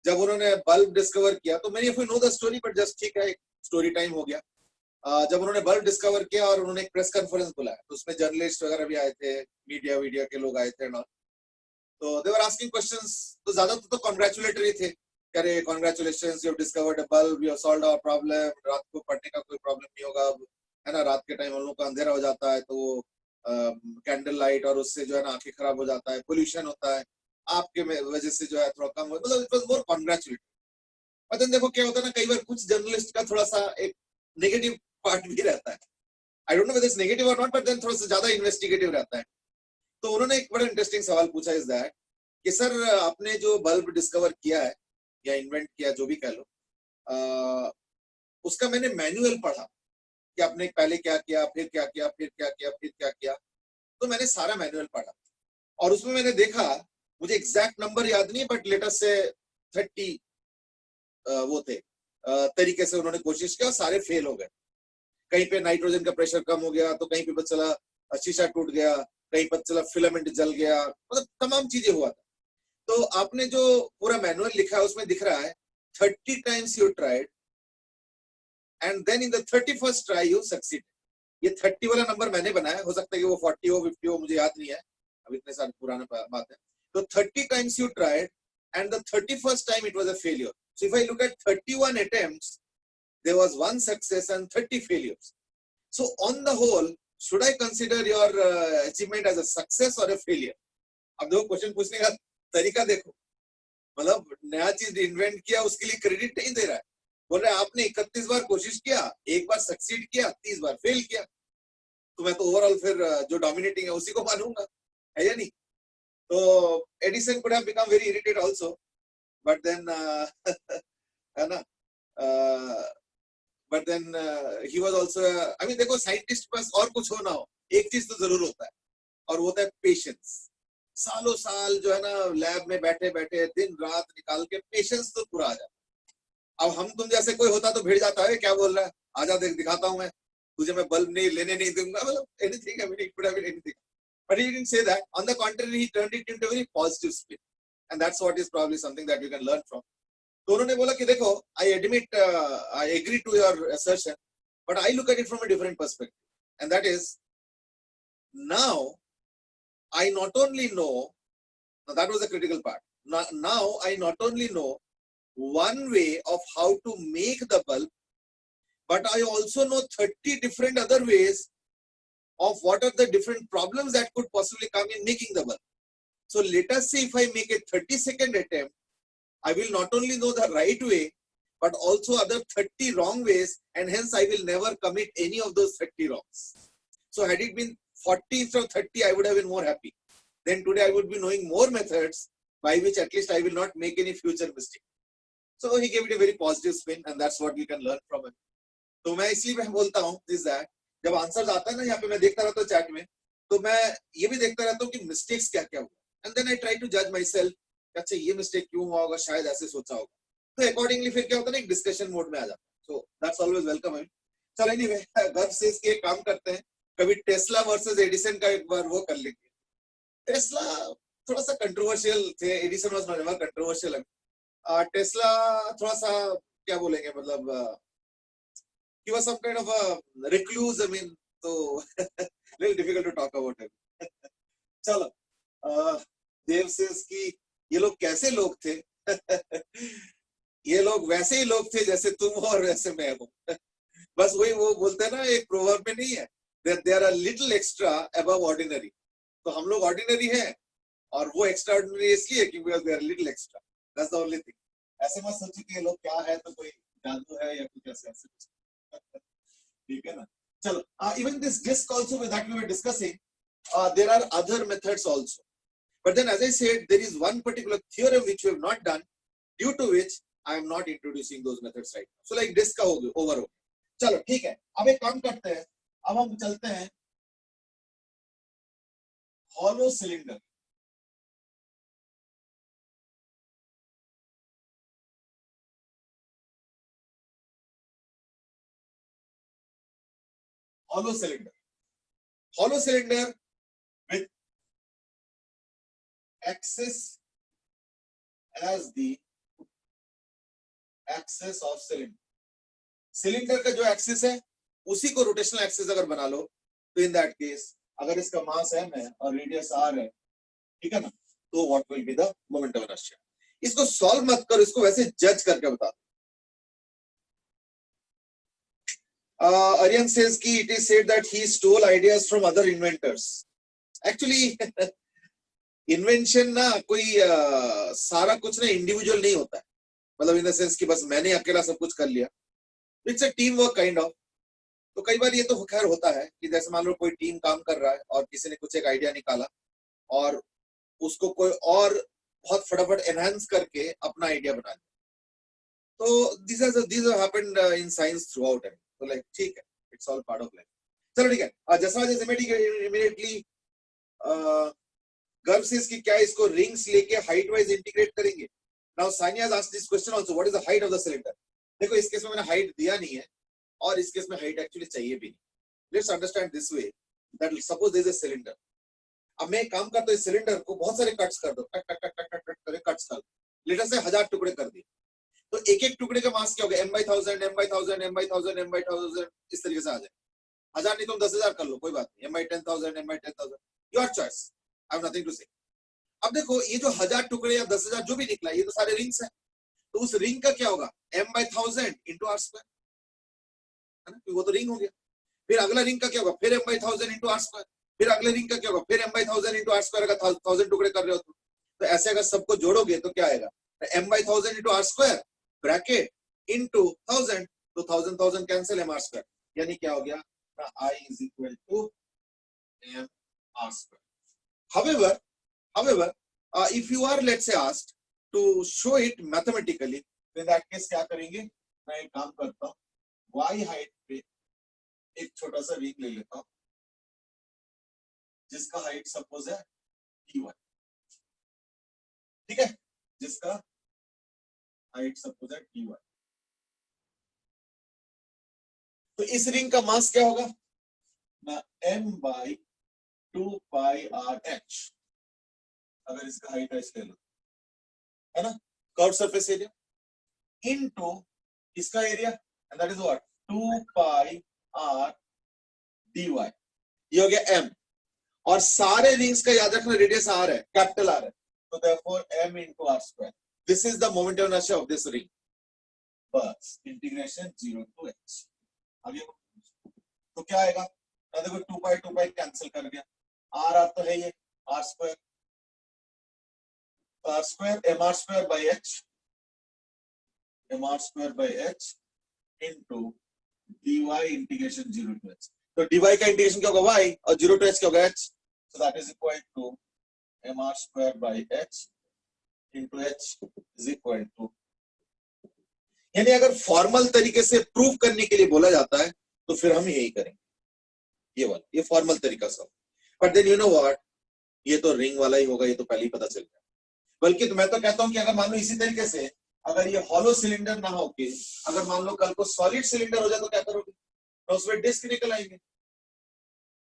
Speaker 1: जब उन्होंने बल्ब डिस्कवर किया, तो many of you know the story, but just ठीक है, स्टोरी टाइम हो गया। जब उन्होंने बल्ब डिस्कवर किया और उन्होंने एक प्रेस कॉन्फ्रेंस बुलाया, तो उसमें जर्नलिस्ट वगैरह भी आए थे, मीडिया के लोग आए थे ना, तो दे वर आस्किंग क्वेश्चंस, तो ज्यादातर तो कांग्रेचुलेटरी थे, अरे congratulations, you have discovered a bulb, you have solved our problem, रात को पढ़ने का कोई प्रॉब्लम नहीं होगा अब, है ना, रात के टाइम हम लोग का अंधेरा हो जाता है तो कैंडल लाइट, और उससे जो है ना आंखें खराब हो जाता है, पोल्यूशन होता है, आपके वजह से जो है थोड़ा कम हो, मतलब इट वाज मोर कांग्रेचुलेटरी। मतलब देखो क्या होता है ना, कई बार कुछ जर्नलिस्ट का थोड़ा सा एक नेगेटिव पार्ट भी रहता है, I don't know whether it's negative और नॉट, बट देन थोड़ा सा ज्यादा इन्वेस्टिगेटिव रहता है। तो उन्होंने एक बड़ा इंटरेस्टिंग सवाल पूछा इज दैट कि सर आपने जो बल्ब डिस्कवर किया है या इन्वेंट किया, जो भी कह लो, उसका मैंने मैनुअल पढ़ा कि आपने पहले क्या किया, फिर क्या किया, फिर क्या किया, फिर क्या किया, तो मैंने सारा मैनुअल पढ़ा और उसमें मैंने देखा, मुझे एग्जैक्ट नंबर याद नहीं, बट लेटर से 30 वो थे तरीके से उन्होंने कोशिश किया, सारे फेल हो गए। कहीं पे नाइट्रोजन का प्रेशर कम हो गया, तो कहीं पे पता चला शीशा टूट गया, कहीं पता चला फिलामेंट जल गया, मतलब तमाम चीजें हुआ था। तो आपने जो पूरा मैनुअल लिखा है उसमें दिख रहा है 30 times you tried and then in the 31st try you succeed। ये 30 वाला नंबर मैंने बनाया, हो सकता है कि वो 40 हो, 50 हो, मुझे याद नहीं है, अब इतने साल पुराना बात है। तो 30 times you tried and the 31st time it was a failure। So if I look at 31 attempts, there was 1 success and 30 failures। So on the whole, should I consider your achievement as a success or a failure? अब देखो question पूछने का तरीका देखो, मतलब नया चीज invent किया उसके लिए क्रेडिट नहीं दे रहा है, बोल रहा है आपने 31 बार कोशिश किया, एक बार सक्सीड किया, 30 बार फेल किया, तो मैं तो ओवरऑल फिर जो डोमिनेटिंग है उसी को मानूंगा, है या नहीं। तो Edison could have become very irritated also, but then है ना, but then he was also, I mean देखो साइंटिस्ट पास और कुछ हो ना हो, एक चीज तो जरूर होता है, और वो होता है पेशेंस। सालों साल जो है ना लैब में बैठे बैठे दिन रात निकाल के पेशेंस तो पूरा आ जाता। अब हम तुम जैसे कोई होता तो भिड़ जाता है, क्या बोल रहा है, आजा देख दिखाता हूं मैं तुझे, मैं बल्ब नहीं लेने नहीं दूंगा, मतलब anything, I mean it could have been anything, but he didn't say that. On the contrary, he turned it into a very positive spin, and that's what is probably something that you can learn from. तो उन्होंने बोला कि देखो, I admit, I agree to your assertion, but I look at it from a different perspective, and that is, now I not only know, now that was the critical part. Now I not only know one way of how to make the bulb, but I also know 30 different other ways of what are the different problems that could possibly come in making the bulb. So let us say if I make a 30-second attempt, I will not only know the right way, but also other 30 wrong ways, and hence I will never commit any of those 30 wrongs. So had it been 40 instead of 30, I would have been more happy. Then today I would be knowing more methods by which at least I will not make any future mistake. So he gave it a very positive spin, and that's what we can learn from him. तो मैं इसलिए मैं बोलता हूँ is that जब answers आता है ना यहाँ पे मैं देखता रहता हूँ चैट में, तो मैं ये भी देखता रहता हूँ कि मिस्टेक्स क्या क्या हुआ, and then I try to judge myself, अच्छा ये मिस्टेक क्यों हुआ होगा, शायद ऐसे सोचा होगा, तो अकॉर्डिंगली फिर क्या होता है ना, एक डिस्कशन मोड में आ जाता है. So that's always welcome. चलो एनीवे, गर्व से इसके एक काम करते हैं, कभी टेस्ला वर्सेस एडिसन का एक बार वो कर लेंगे. टेस्ला थोड़ा सा कंट्रोवर्शियल थे, Edison was not controversial. Tesla थोड़ा सा क्या बोलेंगे, मतलब he was some kind of a recluse. I mean, so little difficult to talk about him. चलो, देव says कि ये लोग कैसे लोग थे? ये लोग वैसे ही लोग थे जैसे तुम और वैसे मैं हूँ. बस वही वो बोलते हैं ना, एक प्रोवर्ब में नहीं है, that they are a little extra above ordinary. तो हम लोग ऑर्डिनरी हैं और वो एक्स्ट्रा ऑर्डिनरी इसलिए क्योंकि they are a little extra. That's the only thing. ऐसे मत सोचो कि ये लोग क्या है तो कोई जादू है या कुछ ऐसे ऐसे. ठीक है ना. चलो, even this disk also that we were discussing, there are other methods also, but then as I said, there is one particular theorem which we have not done, due to which I am not introducing those methods right now. So like disk का over हो गया. चलो ठीक है, अब एक काम करते हैं, अब हम चलते हैं hollow cylinder. Hollow cylinder. Hollow cylinder with axis as the axis of cylinder. Cylinder का जो एक्सिस है उसी को रोटेशनल एक्सिस अगर बना लो, तो इन दैट केस अगर इसका मास m है और रेडियस r है, ठीक है ना, तो what will be the moment of inertia. इसको सॉल्व मत करो, इसको वैसे जज करके बता. Aryan says कि it is said that he stole ideas from other inventors. Actually, invention ना कोई सारा कुछ ना इंडिविजुअल नहीं होता है, मतलब इन द सेंस कि बस मैंने अकेला सब कुछ कर लिया. It's a team work kind of. तो कई बार ये तो खैर होता है कि जैसे मान लो कोई टीम काम कर रहा है और किसी ने कुछ एक आइडिया निकाला और उसको कोई और बहुत फटाफट एनहांस करके अपना आइडिया बना लिया. तो these have happened in science throughout. तो लाइक ठीक है, it's all part of life. चलो ठीक है, जसराज इज इमीडिएटली गर्व से इसकी क्या इसको रिंग्स लेके हाइट वाइज इंटीग्रेट करेंगे. Now Sania has asked this question also, what is the height of the cylinder. देखो इस केस में मैंने हाइट दिया नहीं है और इस केस में हाइट एक्चुअली चाहिए भी नहीं. Let's understand this way that suppose there is a cylinder. अब मैं काम करता हूं, इस सिलेंडर को बहुत सारे कट्स कर दो, टक टक टक टक टक करके कट्स कर, लेटर से 1000 टुकड़े कर दिए. तो एक एक टुकड़े का मास क्या होगा, m/1000 m/1000 m/1000 m/1000 इस तरीके से आ जाए. 1000 नहीं तुम 10,000 कर लो, कोई बात नहीं, m/10,000 m/10,000, your choice, I have nothing to say. अब देखो ये जो 1000 टुकड़े या 10,000 जो भी निकला, ये तो सारे रिंग्स हैं. तो उस रिंग का क्या होगा, m/1000 into r², है ना, वो तो रिंग हो गया. फिर अगला रिंग का क्या होगा, फिर m/1000 into r². फिर अगले रिंग का क्या होगा, फिर m/1000 into r². अगर 1000 टुकड़े कर रहे हो तो ऐसे अगर सबको जोड़ोगे तो क्या आएगा, m/1000 into r² bracket into 1000, तो 1000 कैंसिल, m r², यानी क्या हो गया, I is equal to m r². However, if you are let's say asked to show it mathematically, then that case क्या करेंगे, मैं एक काम करता हूँ, y हाइट पे एक छोटा सा रिंग ले लेता हूँ जिसका हाइट सपोज है t1, ठीक है, जिसका हाइट सपोज है t1. तो इस रिंग का मास क्या होगा ना, m/2 pi r h. अगर इसका हाइट h ले लो, है ना, कर्व सरफेस एरिया इनटू इसका area, and that is what, 2 pi r dy. ये हो गया m. और सारे रिंग्स का याद रखना रेडियस r है, कैपिटल R है, तो therefore m into r². This is the moment of inertia of this ring. बस इंटीग्रेशन 0 to h. आगे तो क्या आएगा, देखो 2 pi कैंसिल कर गया, r तो है ये r², r² mr² by h, mr² by h into dy integration 0 to h. तो dy का इंटीग्रेशन क्या होगा y और 0 to h क्या होगा h. So that is equal to mr² by h into h is equal to यानी अगर formal तरीके से प्रूव करने के लिए बोला जाता है तो फिर हम यही करेंगे, ये वाला, ये फॉर्मल तरीका सब। But then you know what, ये तो रिंग वाला ही होगा, ये तो पहले ही पता चल गया। बल्कि तो मैं तो कहता हूं कि अगर मान लो इसी तरीके से अगर ये हॉलो सिलेंडर ना हो के अगर मान लो कल को सॉलिड सिलेंडर हो जाए तो क्या करोगे? तो उसमें डिस्क निकल आएंगे,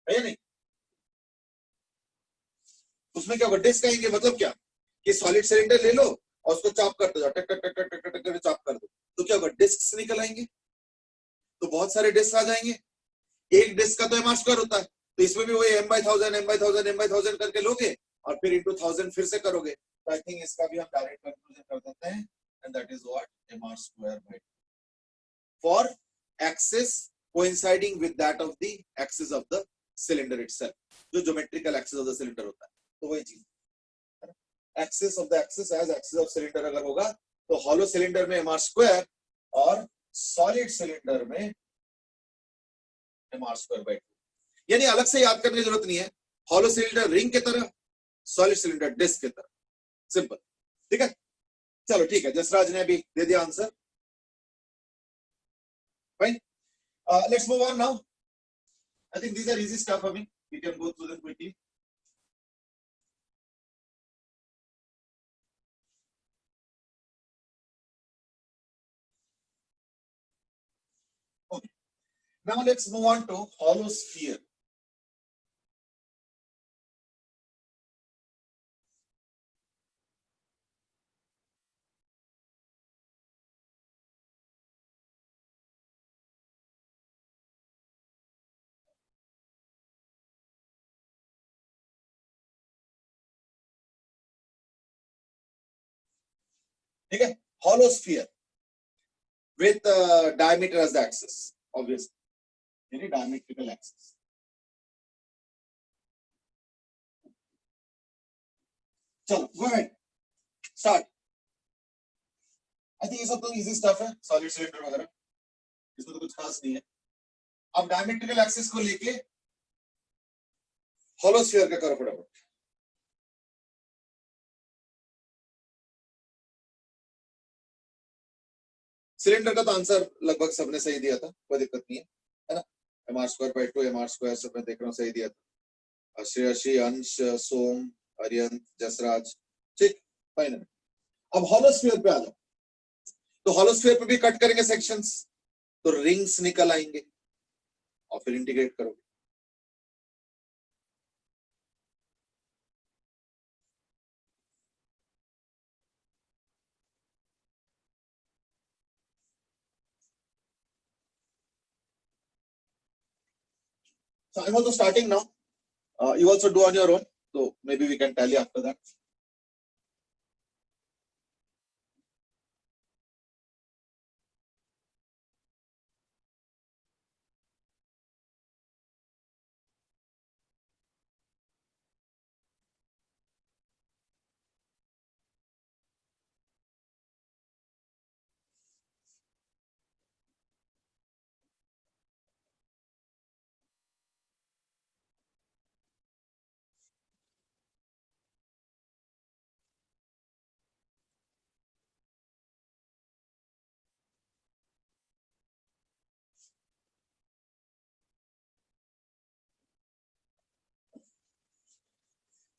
Speaker 1: है या नहीं? उसमें क्या होगा? डिस्क आएंगे। मतलब क्या कि सॉलिड सिलेंडर ले लो और उसको चॉप करते जाओ, टक टक टक टक टक टक चॉप कर दो, तो क्या होगा? डिस्क निकल आएंगे। तो बहुत सारे डिस्क आ जाएंगे। एक डिस्क का तो एम आर स्क्वायर होता है, तो इसमें भी वही m/1000 m/1000 m/1000 करके लोगे और फिर इंटू 1000 फिर से करोगे। तो आई थिंक इसका भी हम डायरेक्ट कंक्लूजन कर देते हैं, and that is what m r square by 2 for axis coinciding with that of the axis of the cylinder itself, जो geometrical axis of the cylinder होता है। तो वही चीज, axis of the axis as axis of cylinder अगर होगा तो hollow cylinder में m r square और सॉलिड सिलेंडर में m r square by 2। यानी अलग से याद करने की जरूरत नहीं है, हॉलो सिलेंडर रिंग की तरह, सॉलिड सिलेंडर डिस्क की तरह, सिंपल। ठीक है, चलो ठीक है, जसराज ने भी दे दिया answer. Fine, let's move on now. I think these are easy stuff, I mean we can go through them quickly. Okay, now let's move on to hollow sphere. ठीक है, hollow sphere with diameter as the axis, obviously, यानी diametrical axis. चलो, go ahead, start. I think ये सब तो easy stuff है, solid cylinder वगैरह, इसमें तो कुछ खास नहीं है। अब diametrical axis को लेके hollow sphere का करो फटाफट। सिलेंडर का तो आंसर लगभग सबने सही दिया था, कोई दिक्कत नहीं है ना? m r square by 2 m r square सब मैं देख रहा हूँ सही दिया था। श्रेयसी, अंश, सोम, अरियंत, जसराज, ठीक, फाइन। अब हॉलो स्फीयर पे आ जाओ। तो हॉलो स्फीयर पे भी कट करेंगे सेक्शंस, तो रिंग्स निकल आएंगे और फिर इंटीग्रेट करोगे। So I'm also starting now. You also do on your own, so maybe we can tally after that.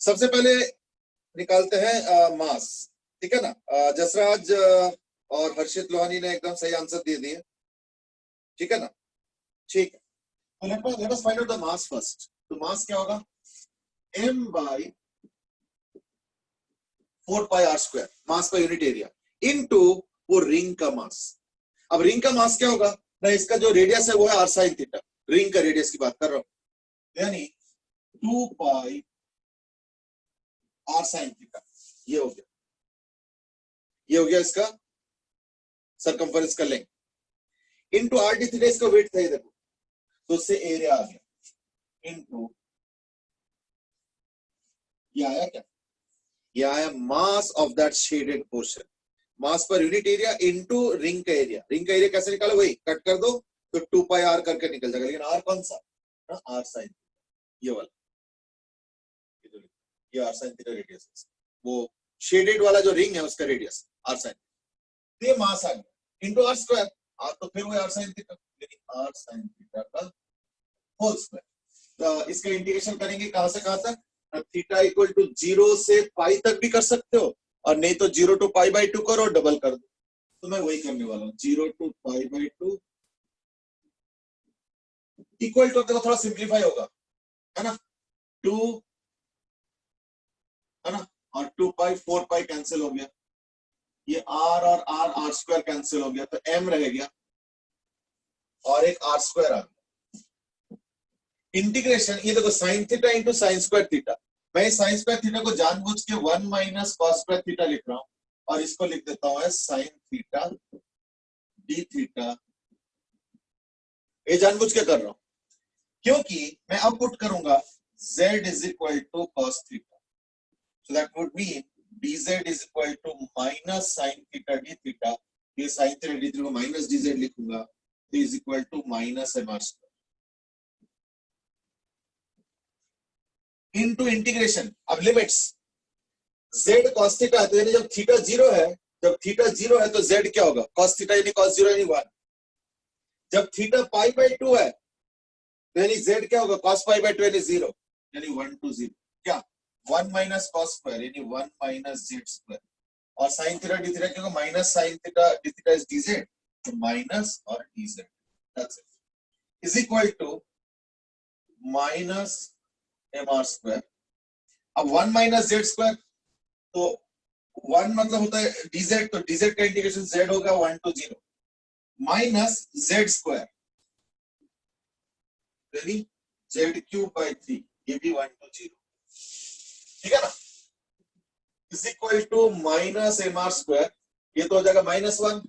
Speaker 1: सबसे पहले निकालते हैं मास, ठीक है ना? जसराज और हर्षित लोहानी ने एकदम सही आंसर दे दिए, ठीक है ना? ठीक है, तो let us find out the mass first. तो मास क्या होगा? m by 4 pi r square, मास का यूनिट एरिया, इनटू वो रिंग का मास। अब रिंग का मास क्या होगा ना? इसका जो रेडियस है वो है r sin थीटा, रिंग का रेडियस की बात कर रहा हूं, यानी 2 pi r sin थीटा। ये हो गया, ये हो गया इसका सरकमफरेंस का length, into r d theta इसका वेट था, ये देखो, तो उससे एरिया आ गया, इनटू ये आया क्या? ये आया mass of that shaded portion, mass per unit area into ring का एरिया। रिंग का एरिया कैसे निकालो? वही कट कर दो तो 2 पाई r करके निकल जाएगा, लेकिन r कौन सा? r sin, ये वाला, ये r sin थीटा रेडियस, वो शेडेड वाला जो रिंग है उसका रेडियस r sin। ये मास आ गया, इंटू आर स्क्वायर, आर तो फिर वो आर साइन थीटा, यानी आर साइन थीटा का होल स्क्वायर। तो इसका इंटीग्रेशन करेंगे कहां से कहां तक, थीटा इक्वल टू 0 से पाई तक भी कर सकते हो, और नहीं तो 0 टू पाई बाई 2 करो और डबल कर दो। तो मैं वही करने वाला हूँ, 0 to pi by 2 equal to, देखो थोड़ा सिंप्लीफाई होगा, है ना, 2, है ना, और 2 पाई 4 पाई कैंसिल हो गया, ये आर और आर स्क्वायर कैंसिल हो गया, तो एम रह गया और एक आर स्क्वायर आ गया। इंटीग्रेशन, ये देखो sine theta into sine square theta, मैं साइन स्क्वायर थीटा को जानबूझ के 1 माइनस कॉस स्क्वायर थीटा लिख रहा हूं, और इसको लिख देता हूं साइन थीटा डी थीटा। ये जानबूझ के कर रहा हूं क्योंकि मैं अब पुट करूंगा z is equal to cos theta, so that would mean dz is equal to minus sine theta D theta, ये साइन थीटा डी थीटा को माइनस dz लिखूंगा, तो is equal to minus M are square into integration. अब limits, z cos theta है तो यानी जब theta 0 है, जब थीटा 0 है तो z क्या होगा, cos थीटा यानी cos 0 यानी 1। जब थीटा पाई बाई 2 है तो यानी z क्या होगा, cos पाई बाई 2 यानी 0, यानी 1 to 0, क्या 1 माइनस cos स्क्वायर यानी 1 माइनस z स्क्वायर, और sin थीटा d थीटा क्योंकि minus sin theta d theta is dz, तो माइनस और dz, that's it, is equal to minus mr square. अब 1 minus z square, तो 1 मतलब होता है dz, तो dz का इंटीग्रेशन z होगा 1 to 0 माइनस z स्क्वायर यानी z क्यूब बाई 3, ये भी 1 to 0, ठीक है ना, is equal to minus M are square, ये तो हो जाएगा -1,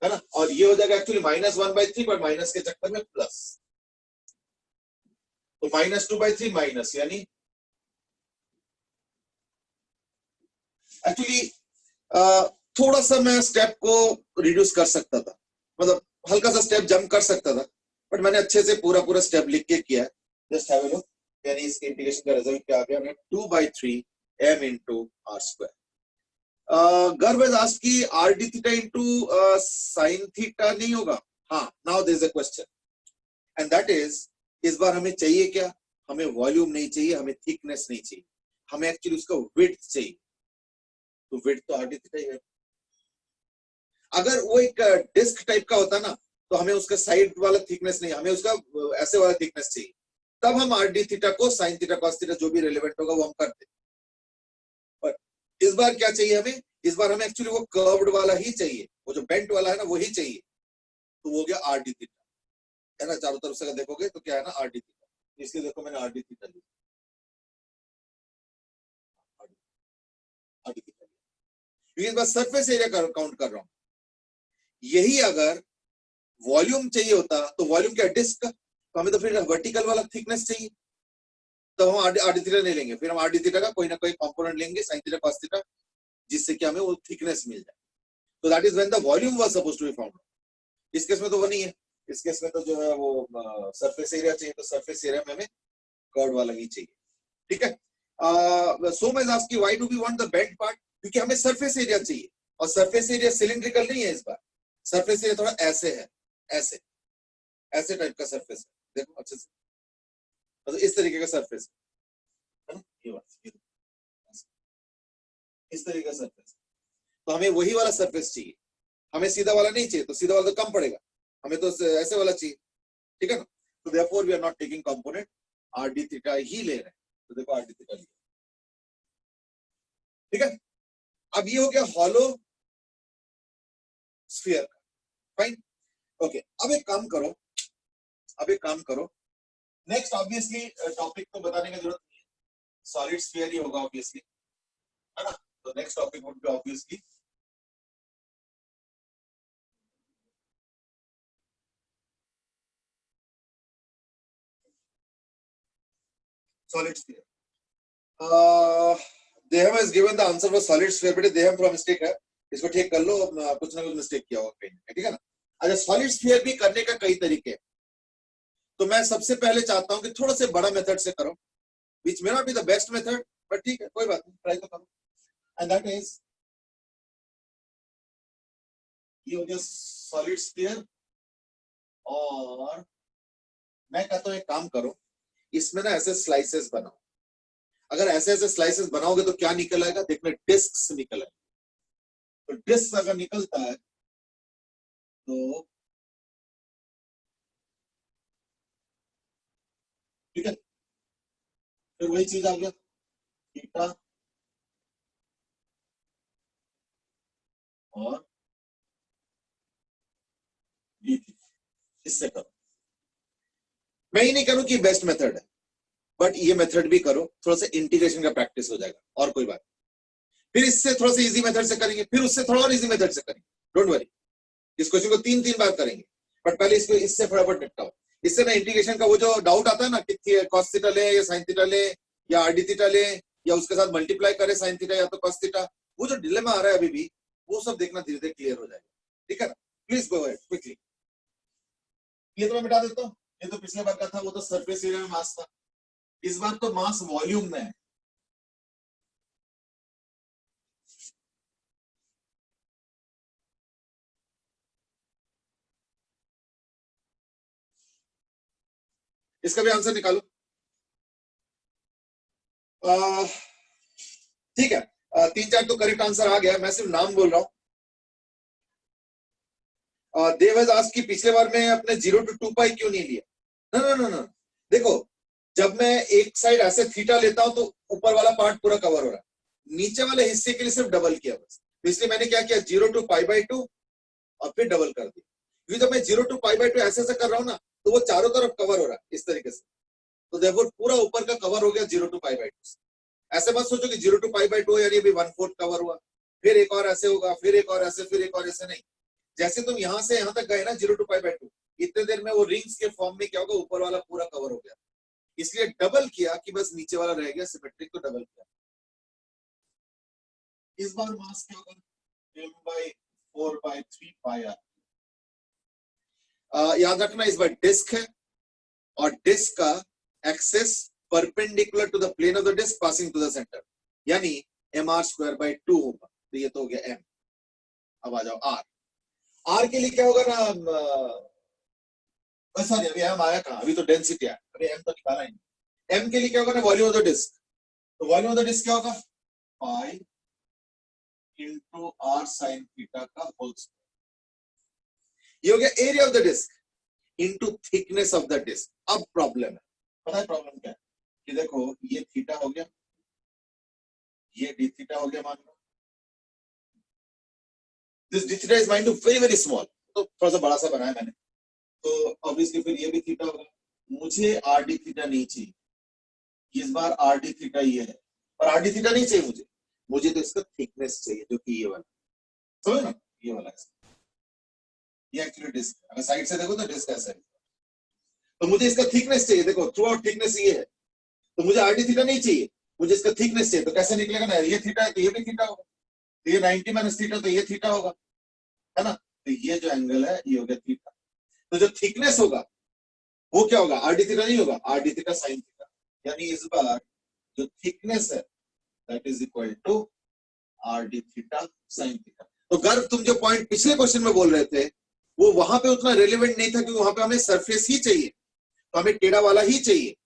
Speaker 1: है ना, और ये हो जाएगा एक्चुअली -1/3, पर माइनस के चक्कर में प्लस, तो -2/3 माइनस, यानी एक्चुअली थोड़ा सा मैं स्टेप को रिड्यूस कर सकता था, मतलब हल्का सा स्टेप जंप कर सकता था, बट मैंने अच्छे से पूरा पूरा स्टेप लिख के किया है। जस्ट हैव अ लुक, यानी इसके इंटीग्रेशन का रिजल्ट क्या आ गया, 2/3 m into r square। गर्भ आज की r d theta into sin theta नहीं होगा, हाँ, now there is a question and that is, इस बार हमें चाहिए क्या, हमें वॉल्यूम नहीं चाहिए, हमें थिकनेस नहीं चाहिए, हमें एक्चुअली उसका विड्थ चाहिए, तो विड्थ तो r d थीटा ही है। अगर वो एक डिस्क टाइप का होता ना, तो हमें उसका साइड वाला थिकनेस नहीं, हमें उसका ऐसे वाला थिकनेस चाहिए, तब हम r d थीटा को sin थीटा cos थीटा जो भी रिलेवेंट होगा वो हम करते। और इस बार क्या चाहिए हमें, इस बार हमें एक्चुअली वो कर्व्ड वाला ही चाहिए, वो जो बेंट वाला है ना वो ही चाहिए, तो वो हो गया r d थीटा, है ना, चारों तरफ से अगर देखोगे तो क्या है ना, r d थीटा, इसलिए देखो मैंने r d थीटा लिया, r d थीटा लिया, इस बार सरफेस एरिया काउंट कर रहा हूं, यही अगर वॉल्यूम चाहिए होता तो वॉल्यूम क्या डिस्क का, तो हमें तो फिर वर्टिकल वाला थिकनेस चाहिए, तो हम r d थीटा नहीं लेंगे, फिर हम r d थीटा का कोई ना कोई कंपोनेंट लेंगे sin थीटा cos थीटा, जिससे कि हमें वो थिकनेस मिल जाए, तो that is when the volume was supposed to be found. इस केस में तो वो नहीं है, इस केस में तो जो है वो सरफेस एरिया चाहिए, तो सरफेस एरिया में हमें कर्व वाला ही चाहिए, ठीक है। सो मैं ask you why do we want the bent part, क्योंकि हमें सरफेस एरिया चाहिए, और सरफेस एरिया सिलिंड्रिकल नहीं है, इस बार सरफेस एरिया थोड़ा ऐसे है, ऐसे ऐसे टाइप का सरफेस है, देखो अच्छे से, तो इस तरीके का सरफेस है ना, ये बात, इस तरीके का सरफेस, तो हमें वही वाला सरफेस चाहिए, हमें सीधा वाला नहीं चाहिए, तो सीधा वाला तो कम पड़ेगा, हमें तो ऐसे वाला चाहिए, ठीक है ना, तो therefore we are not taking component, r d theta ही ले रहे हैं, तो देखो r d थीटा लिया, ठीक है। अब ये हो गया हॉलो स्फीयर का, फाइन, ओके। अब एक काम करो, नेक्स्ट ऑब्वियसली टॉपिक तो बताने की जरूरत नहीं है, सॉलिड स्फीयर ही होगा ऑब्वियसली, है ना, तो next topic would be obviously solid sphere. Dehem has given the answer for solid sphere, बेटे देहम थोड़ा मिस्टेक है, इसको ठीक कर लो, कुछ ना कुछ मिस्टेक किया होगा कहीं, ठीक है ना। अच्छा, सॉलिड स्फीयर भी करने का कई तरीके हैं, तो मैं सबसे पहले चाहता हूं कि थोड़ा से बड़ा मेथड से करो, which may not be the best method, but ठीक है, कोई बात नहीं, ट्राई तो करो, and that is ये हो गया सॉलिड स्फीयर। और मैं कहता हूं एक काम करो, इसमें ना ऐसे स्लाइसेस बनाओ। अगर ऐसे ऐसे स्लाइसेस बनाओगे तो क्या निकल आएगा, देखना डिस्क निकल आएगा। तो डिस्क अगर निकलता है तो ठीक है, फिर वही चीज आ गया थीटा और डी थीटा। इससे करो, मैं ही नहीं करूं कि बेस्ट मेथड है, बट ये मेथड भी करो, थोड़ा सा इंटीग्रेशन का प्रैक्टिस हो जाएगा और कोई बात। फिर इससे थोड़ा सा इजी मेथड से करेंगे, फिर उससे थोड़ा और इजी मेथड से करेंगे। डोंट वरी, इस क्वेश्चन को 3 बार करेंगे, बट पहले इसको इससे फटाफट निपटाओ। इससे ना इंटीग्रेशन का वो जो डाउट आता है ना कि कॉस थीटा ले या साइन थीटा ले या आरडी थीटा ले या उसके साथ मल्टीप्लाई करे साइन थीटा या तो कॉस थीटा, वो जो डिलेमा आ रहा है अभी भी, वो सब देखना धीरे धीरे क्लियर हो जाएगा। ठीक है ना, प्लीज गो अहेड क्विकली। ये तो मैं मिटा देता हूँ, ये तो पिछले बार का था, वो तो सरफेस एरिया में मास था। इस बार तो मास वॉल्यूम में है। इसका भी आंसर निकालो। ठीक है, 3-4 तो करेक्ट आंसर आ गया, मैं सिर्फ नाम बोल रहा हूँ। देव हैज आस्क्ड कि पिछले बार में अपने 0 to 2 पाई क्यों नहीं लिया। ना ना ना ना, देखो जब मैं एक साइड ऐसे थीटा लेता हूं तो ऊपर वाला पार्ट पूरा कवर हो रहा है, नीचे वाले हिस्से के लिए सिर्फ डबल किया बस। इसलिए मैंने क्या किया, 0 to π/2 और फिर डबल कर दिया। क्योंकि जब मैं 0 to π/2 ऐसे ऐसे कर रहा हूं ना, तो वो चारों तरफ कवर हो रहा है इस तरीके से, तो देखो पूरा ऊपर का कवर हो गया 0 to π/2। ऐसे मत सोचो कि 0 to π/2 यानी अभी 1/4 कवर हुआ, फिर एक और ऐसे होगा, फिर एक और ऐसे, फिर एक और ऐसे नहीं। जैसे तुम यहां से यहां तक गए ना 0 to π/2, इतने देर में वो रिंग्स के फॉर्म में क्या होगा, ऊपर वाला पूरा कवर हो गया। इसलिए डबल किया कि बस नीचे वाला रह गया सिमेट्रिक, तो डबल किया। इस बार मास क्या होगा, m/4/3 πr। याद रखना इस बार डिस्क है और डिस्क का axis perpendicular to the plane of the disc passing to the centre, यानी mr²/2 होगा। तो ये तो हो गया m। अब आ जाओ r। r के लिए क्या होगा ना, सॉरी अभी m आया कहां, अभी तो डेंसिटी है, अभी m तो निकाला ही नहीं। m के लिए क्या होगा ना, वॉल्यूम ऑफ द डिस्क। तो वॉल्यूम ऑफ द डिस्क क्या होगा, pi into r sin theta का होल स्क्वायर। ये हो गया area of the disc into thickness of the disc. अब प्रॉब्लम है, पता है प्रॉब्लम क्या है, कि देखो ये थीटा हो गया, ये डी थीटा हो गया, मान लो this d theta is mind to very very small, तो थोड़ा सा बड़ा सा बनाया मैंने, तो ऑब्वियसली फिर ये भी थीटा होगा। मुझे आर डी थीटा नहीं चाहिए, इस बार आर डी थीटा ये है, और आर डी थीटा नहीं चाहिए मुझे, मुझे तो इसका थिकनेस चाहिए, जो कि ये वाला, समझ ना, ये वाला है। ये एक्चुअली डिस्क, अगर साइड से देखो तो डिस्क ऐसा है, तो मुझे इसका थिकनेस चाहिए। देखो थ्रू आउट थिकनेस ये है, तो मुझे आर डी थीटा नहीं चाहिए, मुझे इसका थिकनेस चाहिए। तो कैसे निकलेगा ना, ये थीटा है तो ये भी थीटा होगा, तो ये 90 माइनस थीटा तो ये थीटा होगा, है ना। तो ये जो एंगल है ये हो गया थीटा। तो जो थिकनेस होगा वो क्या होगा, आर डी थीटा नहीं होगा, R D theta sine theta. यानी इस बार जो थिकनेस है that is equal to R D theta sine theta. तो गर्व तुम जो पॉइंट पिछले क्वेश्चन में बोल रहे थे वो वहां पे उतना रेलिवेंट नहीं था, क्योंकि वहां पे हमें सरफेस ही चाहिए, तो हमें टेढ़ा वाला ही चाहिए।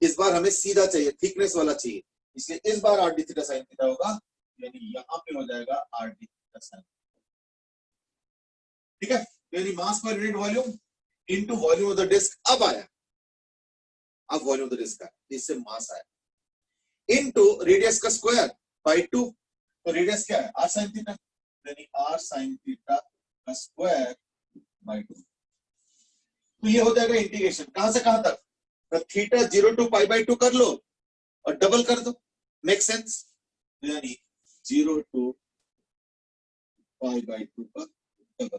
Speaker 1: इस बार हमें सीधा चाहिए, थिकनेस वाला चाहिए, इसलिए इस बार r D theta sine theta होगा, यानी यहाँ पे हो जाएगा आर डी थीटा साइन। ठीक है, यानी mass per unit volume into volume of the disc. अब आया, अब वॉल्यूम ऑफ द डिस्क का, इससे मास आया, इनटू रेडियस का स्क्वायर बाय 2। तो रेडियस क्या है, आर साइन थीटा, यानी आर साइन थीटा का स्क्वायर बाय 2। तो ये हो जाएगा इंटीग्रेशन, कहां से कहां तक, थीटा 0 to π/2 कर लो और डबल कर दो, मेक सेंस। यानी 0 to π/2 का डबल,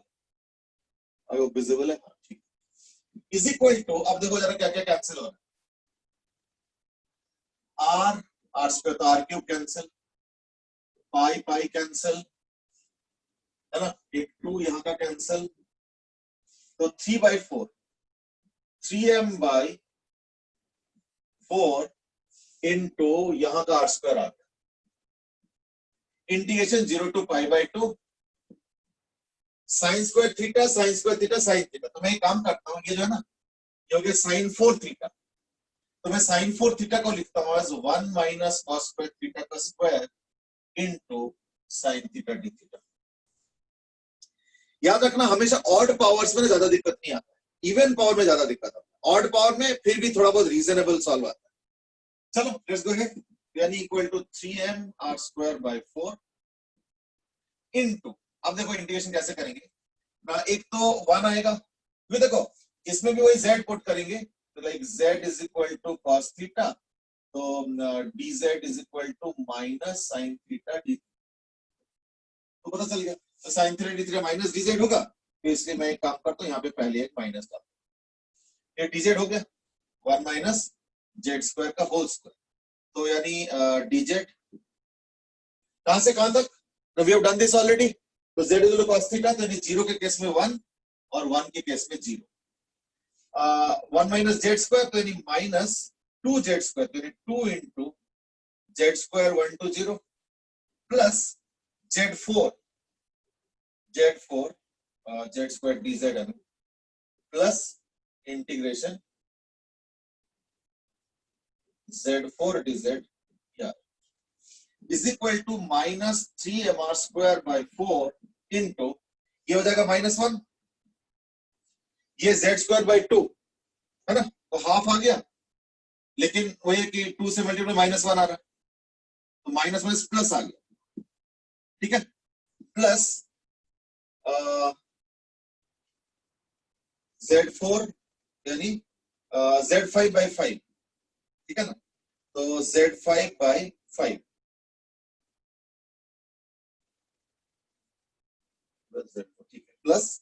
Speaker 1: अब वो विजिबल है, ठीक, इज इक्वल टू, अब देखो जरा क्या क्या कैंसिल हो रहा है, आर आर स्क्वायर तो are cube cancel, pi pi cancel, है ना, एक 2 यहाँ का कैंसिल, तो 3/4 3m/4 इनटू यहाँ का आर स्क्वायर आ गया, integration 0 to π/2 sine square theta sine square theta sine theta. तो मैं एक काम करता हूँ, ये जो है ना ये हो गया साइन 4 थीटा, तो मैं साइन 4 थीटा को लिखता हूँ as 1 minus cos square theta का square into sine theta D theta. याद रखना हमेशा ऑड पावर्स में ज्यादा दिक्कत नहीं आता, इवन पावर में ज्यादा दिक्कत आता है, ऑड पावर में फिर भी थोड़ा बहुत रीजनेबल सॉल्व आता है। चलो लेट्स गो अहेड, यानी equal to 3m r square by 4 into, अब देखो इंटीग्रेशन कैसे करेंगे ना, एक तो 1 आएगा, फिर देखो इसमें भी वही z पुट करेंगे, तो like z is equal to cos theta, तो dz is equal to minus sin theta d, तो पता चल गया। तो sin theta d theta minus dz होगा, तो इसलिए मैं एक काम करता हूँ यहाँ पे पहले एक माइनस डालता हूँ, ये dz हो गया 1 माइनस z स्क्वायर का होल स्क्वायर, तो यानी dz कहां से कहां तक, we have done this already, तो z is equal to cos theta, तो यानी 0 के केस में 1 और 1 के केस में 0, 1 माइनस z स्क्वायर, तो यानी माइनस 2z स्क्वायर, तो यानी 2 into z square 1 to 0 plus z4 z square dz plus integration z4 dz is equal to minus 3mr square by 4 into, ये हो जाएगा -1, ये z स्क्वायर बाय 2 है ना, तो हाफ आ गया, लेकिन वो ये कि 2 से मल्टीप्लाई -1 आ रहा है, तो माइनस माइनस प्लस आ गया, ठीक है, प्लस z4 यानी z5 बाय 5, ठीक है ना, तो z5 बाय 5 ठीक है, plus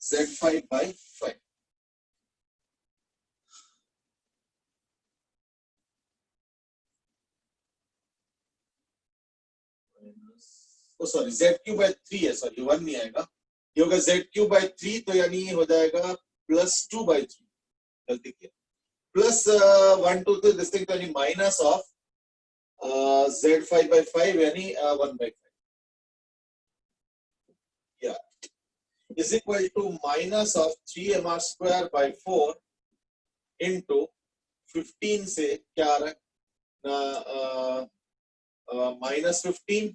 Speaker 1: z5 bye 5, sorry z3 bye 3 है, सॉरी 1 नहीं आएगा, ये होगा z3 बाय 3, तो यानी हो जाएगा +2 बाय 3, गलती किया, प्लस 1 2 3 दिस थिंग, तो यानी माइनस ऑफ z5 बाय 5 यानी 1 बाय 5 या is equal to minus of 3mr square by 4 into 15 से क्या आ रहा है -15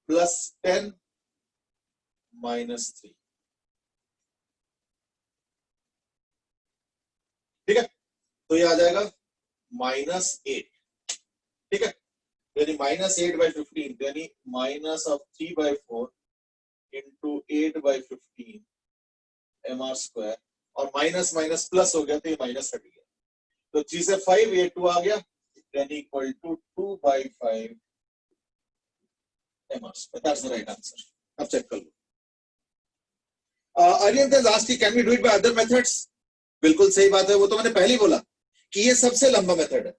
Speaker 1: प्लस 10 -3, ठीक है, तो ये आ जाएगा -8, ठीक है, यानी -8 बाय 15, यानी minus of 3 by 4 into 8 by 15 mr square, और माइनस माइनस प्लस हो गया, तो ये माइनस हट गया, तो 3 से 5 ये 2 आ गया, यानी equal to 2 by 5 mr square, that's the right answer. अब चेक कर लो, आर्यन ने last can we do it by other methods, बिल्कुल सही बात है, वो तो मैंने पहले ही बोला कि ये सबसे लंबा मेथड है,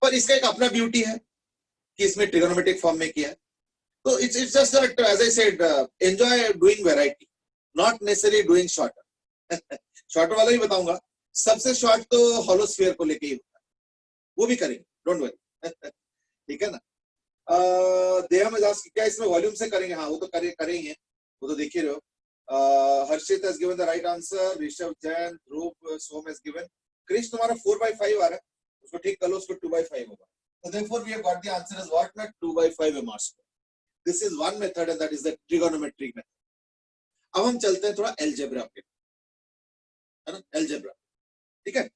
Speaker 1: पर इसका एक अपना ब्यूटी है कि इसमें ट्रिगोनोमेट्रिक फॉर्म में किया है, तो it's just that as I said enjoy doing variety, not necessary doing shorter. Shorter वाला ही बताऊंगा, सबसे शॉर्ट तो हॉलोस्फीयर को लेके ही होता है, वो भी करेंगे, डोंट वरी, ठीक है ना। देहा मजाज क्या इसमें वॉल्यूम से करेंगे, हाँ वो तो करेंगे, वो तो देख ही रहे हो। हर्षित has given the right answer, Rishabh Jain, Dhruv, Som has given, Krrish तुम्हारा 4/5 आ रहा है, उसको ठीक कर लो, उसको 2/5 होगा, so therefore we have got the answer as what, not 2/5 mr square. This is one method and that is the trigonometric method. अब हम चलते हैं थोड़ा अलजेब्रा पे, है ना, अलजेब्रा, ठीक है,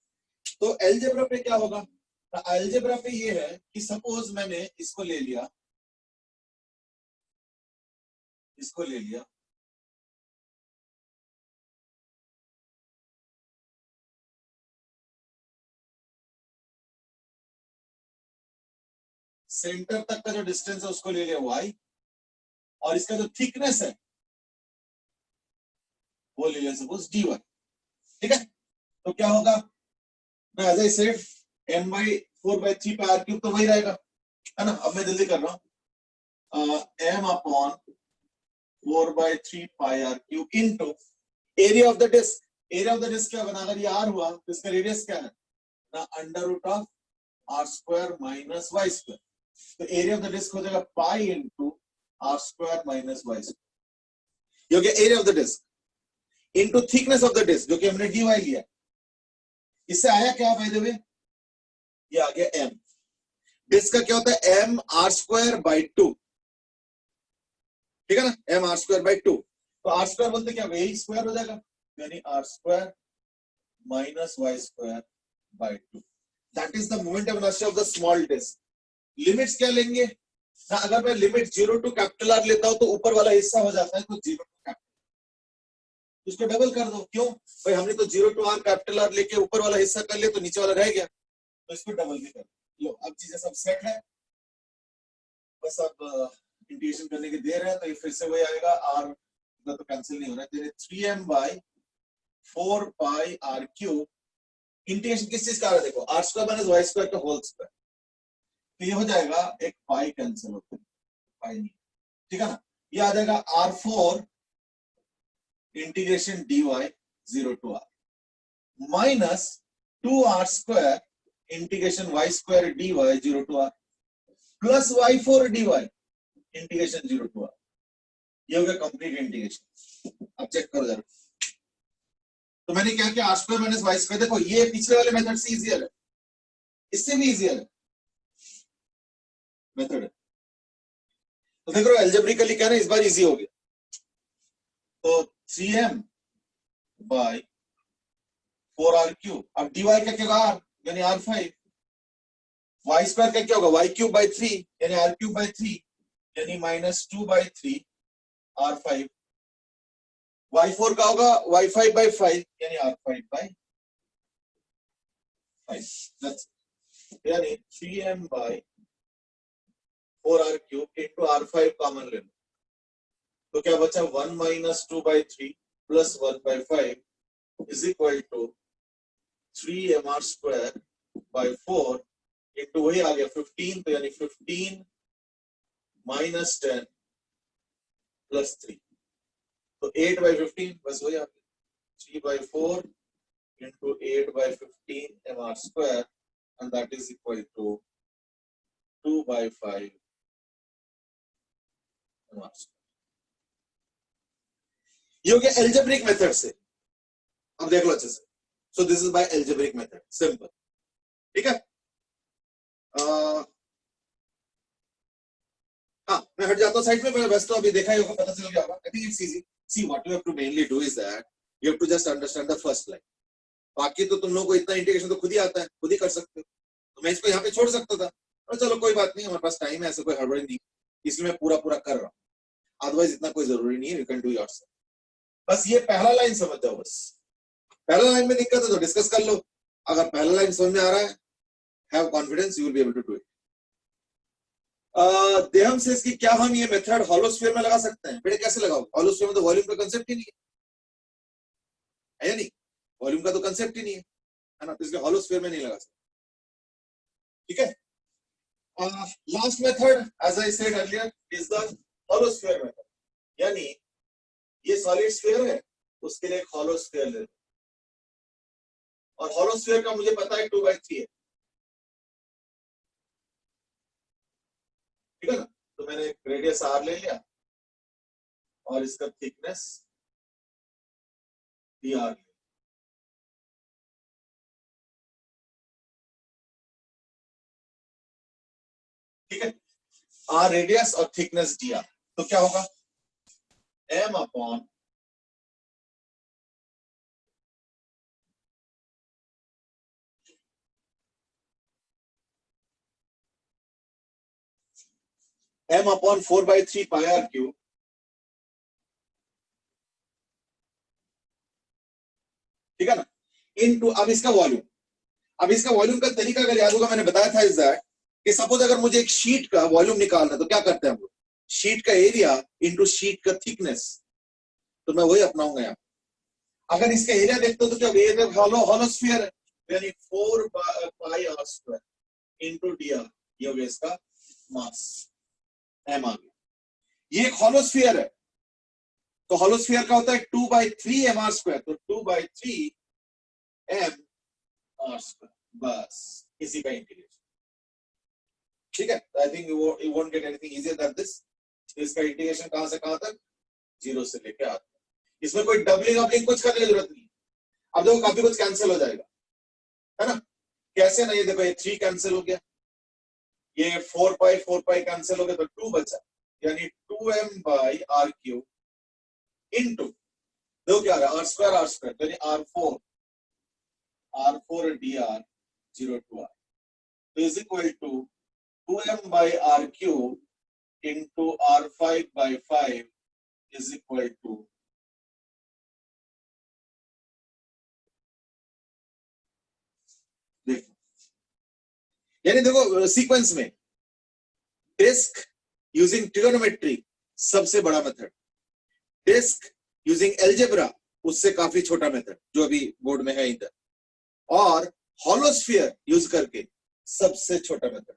Speaker 1: तो अलजेब्रा पे क्या होगा, अलजेब्रा पे ये है कि सपोज मैंने इसको ले लिया, सेंटर तक का जो डिस्टेंस है उसको ले लिया y, और इसका जो थिकनेस है वो ले लिया सपोज dy, ठीक है, तो क्या होगा, एज आई सेड m/4/3 पे r क्यूब तो वही रहेगा, है ना, अब मैं जल्दी कर रहा हूं, m/4/3 pi r cube into area of the disc, area of the disc क्या बना, अगर ये r हुआ तो इसका रेडियस क्या है ना, √r² माइनस y², तो एरिया ऑफ द डिस्क हो जाएगा pi into r² minus y², ये हो गया area of the disc into thickness of the disc, जो कि हमने dy लिया। इससे आया क्या बाय द वे, ये आ गया m। डिस्क का क्या होता है, m r स्क्वायर बाई 2, ठीक है ना, m r स्क्वायर बाई 2। तो r स्क्वायर बोलते क्या, यही स्क्वायर हो जाएगा, यानी r square minus y square by 2। That is the moment of inertia of the small disc. Limits क्या लेंगे ना, अगर मैं लिमिट 0 टू कैपिटल R लेता हूं तो ऊपर वाला हिस्सा हो जाता है तो 0 टू कैपिटल, उसको डबल कर दो। क्यों भाई, हमने तो 0 टू R कैपिटल R लेके ऊपर वाला हिस्सा कर लिया तो नीचे वाला रह गया, तो इसको डबल भी कर लो। अब चीजें सब सेट है, बस अब इंटीग्रेशन करने के दे रहे हैं, तो ये फिर से वही आएगा, R तो कैंसिल नहीं हो रहा है, 3m by 4 pi r cube. Integration किस चीज का आ रहा है, देखो r square minus y square का होल स्क्वायर, तो ये हो जाएगा, एक पाई कैंसिल होता है, पाई नहीं, ठीक है ना। ये आ जाएगा r4 integration dy 0 to r minus 2r square integration y square dy 0 to r plus y4 dy integration 0 to r। ये हो गया कंप्लीट इंटीग्रेशन। अब चेक करो जरा, तो मैंने क्या किया, r square minus y square, देखो ये पिछले वाले मेथड से इजियर है, इससे भी इजियर है मेथड है, तो देख रहे हो एल्जेब्रिकली क्या ना, इस बार इजी हो गया। तो 3m बाई 4r क्यूब, अब dy का क्या होगा r, यानी r5, y स्क्वायर का क्या होगा, y क्यूब बाई 3 यानी r क्यूब बाई 3 यानी माइनस 2 बाई 3 r5, y4 का होगा y5 बाई 5 यानी r5 बाई 5, यानी 3m by 4r cube into r5 common ले लो, तो क्या बचा 1 minus 2 by 3 plus 1 by 5 is equal to 3mr square by 4 into वही आ गया 15, तो यानी 15 माइनस 10 प्लस 3, तो 8 बाई 15, बस वही आ गया 3 by 4 into 8 by 15 mr square and that is equal to 2 by 5 mr square. ये हो गया एल्जेब्रिक मेथड से। अब देख लो अच्छे से, so this is by algebraic method, simple, ठीक है। हाँ, मैं हट जाता हूँ साइड में, बस तो अभी देखा ही होगा, पता चल गया होगा। I think it's easy. See what you have to mainly do is that you have to just understand the first line. बाकी तो तुम लोगों को इतना इंटीग्रेशन तो खुद ही आता है, खुद ही कर सकते हो, तो मैं इसको यहाँ पे छोड़ सकता था, और चलो कोई बात नहीं, हमारे पास टाइम है, ऐसा कोई हड़बड़ी नहीं, इसलिए मैं पूरा पूरा कर रहा हूँ, अदरवाइज इतना कोई जरूरी नहीं है, यू कैन डू योरसेल्फ। बस ये पहला लाइन समझ जाओ, बस पहला लाइन में दिक्कत है तो डिस्कस कर लो, अगर पहला लाइन समझ में आ रहा है, have confidence, you will be able to do it. देहम सेज कि क्या हम ये मेथड हॉलोस्फीयर में लगा सकते हैं? बेटे कैसे लगाओ, हॉलोस्फीयर में तो वॉल्यूम का कंसेप्ट ही नहीं है या नहीं, वॉल्यूम का तो कंसेप्ट ही नहीं है ना, तो इसलिए हॉलोस्फीयर में नहीं लगा सकते, ठीक है। Last method as I said earlier is the hollow sphere method, यानी ये सॉलिड स्फीयर है, उसके लिए एक हॉलोस्फीयर ले लो, और हॉलोस्फीयर का मुझे पता है 2/3 है, ठीक है ना। तो मैंने एक रेडियस r ले लिया और इसका थिकनेस dr, ठीक है, r रेडियस और थिकनेस dr, तो क्या होगा m अपॉन m अपॉन 4/3 पाई r क्यूब, ठीक है ना, इनटू, अब इसका वॉल्यूम, अब इसका वॉल्यूम का तरीका अगर याद होगा मैंने बताया था इस दैट कि सपोज अगर मुझे एक शीट का वॉल्यूम निकालना है तो क्या करते हैं हम लोग, शीट का एरिया इनटू शीट का थिकनेस, तो मैं वही अपनाऊंगा यहाँ। अगर इसका एरिया देखते हो तो क्या ये हॉलोस्फीयर है, यानी 4 पाई r स्क्वायर इनटू dr, ये हो गया इसका मास, m आ गया। ये एक हॉलोस्फीयर है, तो हॉलोस्फीयर का होता है 2/3 mr स्क्वायर, तो 2/3 m r स्क्वायर, बस इसी का इंटीग्रेशन, ठीक है। I think you won't get anything easier than this. इसका इंटीग्रेशन कहां से कहां तक, 0 से लेके r। इसमें कोई डबलिंग कुछ करने की जरूरत नहीं। अब देखो काफी कुछ कैंसिल हो जाएगा, है ना? कैसे ना, ये देखो ये 3 कैंसिल हो गया, ये 4 पाई कैंसिल हो गया, तो 2 बचा, यानी 2m by r cube into, देखो क्या आ रहा है, r स्क्वायर, यानी r4 dr 0 to r is equal to 2m by r cube into r5 by 5 is equal to देखो, यानी देखो सीक्वेंस में डिस्क यूजिंग ट्रिगोनोमेट्री सबसे बड़ा मेथड, डिस्क यूजिंग एल्जेब्रा उससे काफी छोटा मेथड जो अभी बोर्ड में है इधर, और हॉलोस्फीयर यूज करके सबसे छोटा मेथड,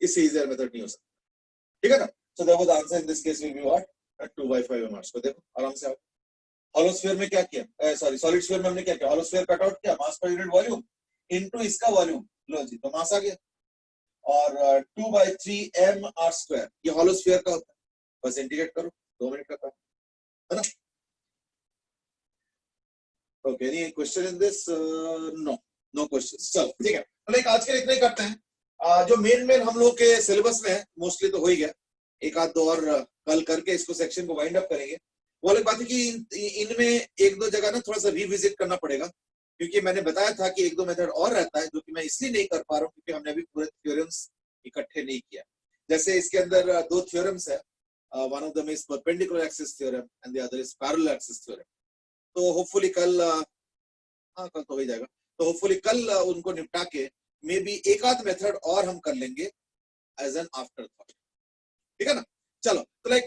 Speaker 1: इससे इजियर मेथड नहीं हो सकता, ठीक है ना? सो देखो the answer in this case will be what, 2/5 marks को देखो आराम से आओ। हॉलोस्फीयर में क्या किया, सॉरी सॉलिड स्फीयर में हमने क्या किया, हॉलोस्फीयर कट आउट किया, मास पर यूनिट वॉल्यूम इनटू इसका वॉल्यूम, लो जी तो मास आ गया, और 2/3 m r², ये हॉलोस्फीयर का होता है, बस इंटीग्रेट करो, 2 मिनट का काम है ना? Okay, any question in this? No questions, चलो ठीक है, तो लाइक आज के लिए इतना ही करते हैं। जो मेन हम लोग के सिलेबस में है मोस्टली तो हो ही गया, एक आध दो और कल करके इसको सेक्शन को वाइंड अप करेंगे। वो अलग बात है कि इनमें एक दो जगह ना थोड़ा सा रिविजिट करना पड़ेगा, क्योंकि मैंने बताया था कि एक दो मेथड और रहता है जो कि मैं इसलिए नहीं कर पा रहा हूँ क्योंकि हमने अभी पूरे थ्योरम्स इकट्ठे नहीं किया। जैसे इसके अंदर 2 थ्योरम्स है, one of them is perpendicular axis theorem and the other is parallel axis theorem. तो होपफुली कल, हाँ कल तो हो ही जाएगा, तो होपफुली कल उनको निपटा के मे बी एक आध मेथड और हम कर लेंगे एज एन आफ्टर थॉट, ठीक है ना? चलो, तो like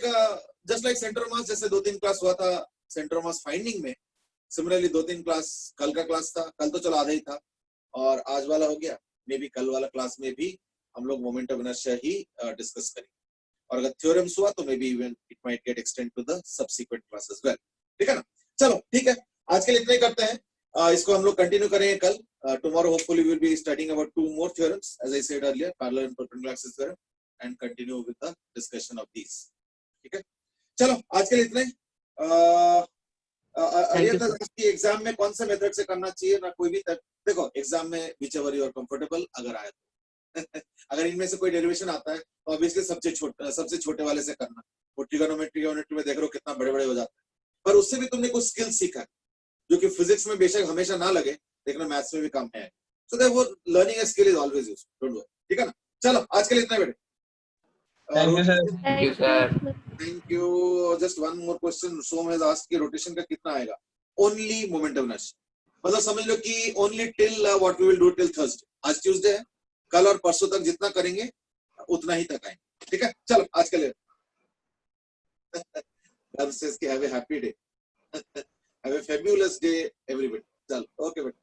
Speaker 1: just like centre of mass, जैसे 2-3 क्लास हुआ था सेंटर ऑफ मास फाइंडिंग में, सिमिलरली 2-3 क्लास, कल का क्लास था, कल तो चलो आधा ही था और आज वाला हो गया, मे बी कल वाला क्लास में भी हम लोग मोमेंट ऑफ इनर्शिया ही डिस्कस करेंगे, और अगर थ्योरम्स हुआ तो maybe even it might get extend to the subsequent class as well, ठीक है ना? चलो ठीक है, आज के लिए इतना ही करते हैं, इसको हम लोग कंटिन्यू करेंगे कल। Tomorrow hopefully we'll be studying about 2 more theorems, as I said earlier, parallel and perpendicular axis theorem, and continue with the discussion of these, ठीक है? चलो आज के लिए इतना ही। आपकी एग्जाम में कौन से मेथड से करना चाहिए ना, कोई भी देखो एग्जाम में whichever you are comfortable अगर आए तो अगर इनमें से कोई डेरिवेशन आता है तो ऑब्वियसली सबसे छोटे वाले से करना, वो ट्रिगोनोमेट्री में देख रहे हो कितना बड़े बड़े हो जाते हैं, पर उससे भी तुमने कुछ स्किल सीखा है जो कि फिजिक्स में बेशक हमेशा ना लगे लेकिन मैथ्स में भी काम है, so therefore learning a skill is always useful, don't worry, ठीक है ना? चलो आज के लिए इतना ही बेटे,
Speaker 3: thank you sir.
Speaker 2: Thank you sir.
Speaker 1: Thank you. Just one more question, Som has asked कि रोटेशन का कितना आएगा, ओनली मोमेंट ऑफ इनर्शिया, मतलब समझ लो कि only till what we will do till Thursday, आज ट्यूसडे है, कल और परसों तक जितना करेंगे उतना ही तक आएंगे, ठीक है? चलो आज के लिए have a happy day, have a fabulous day everybody, चलो ओके बेटा।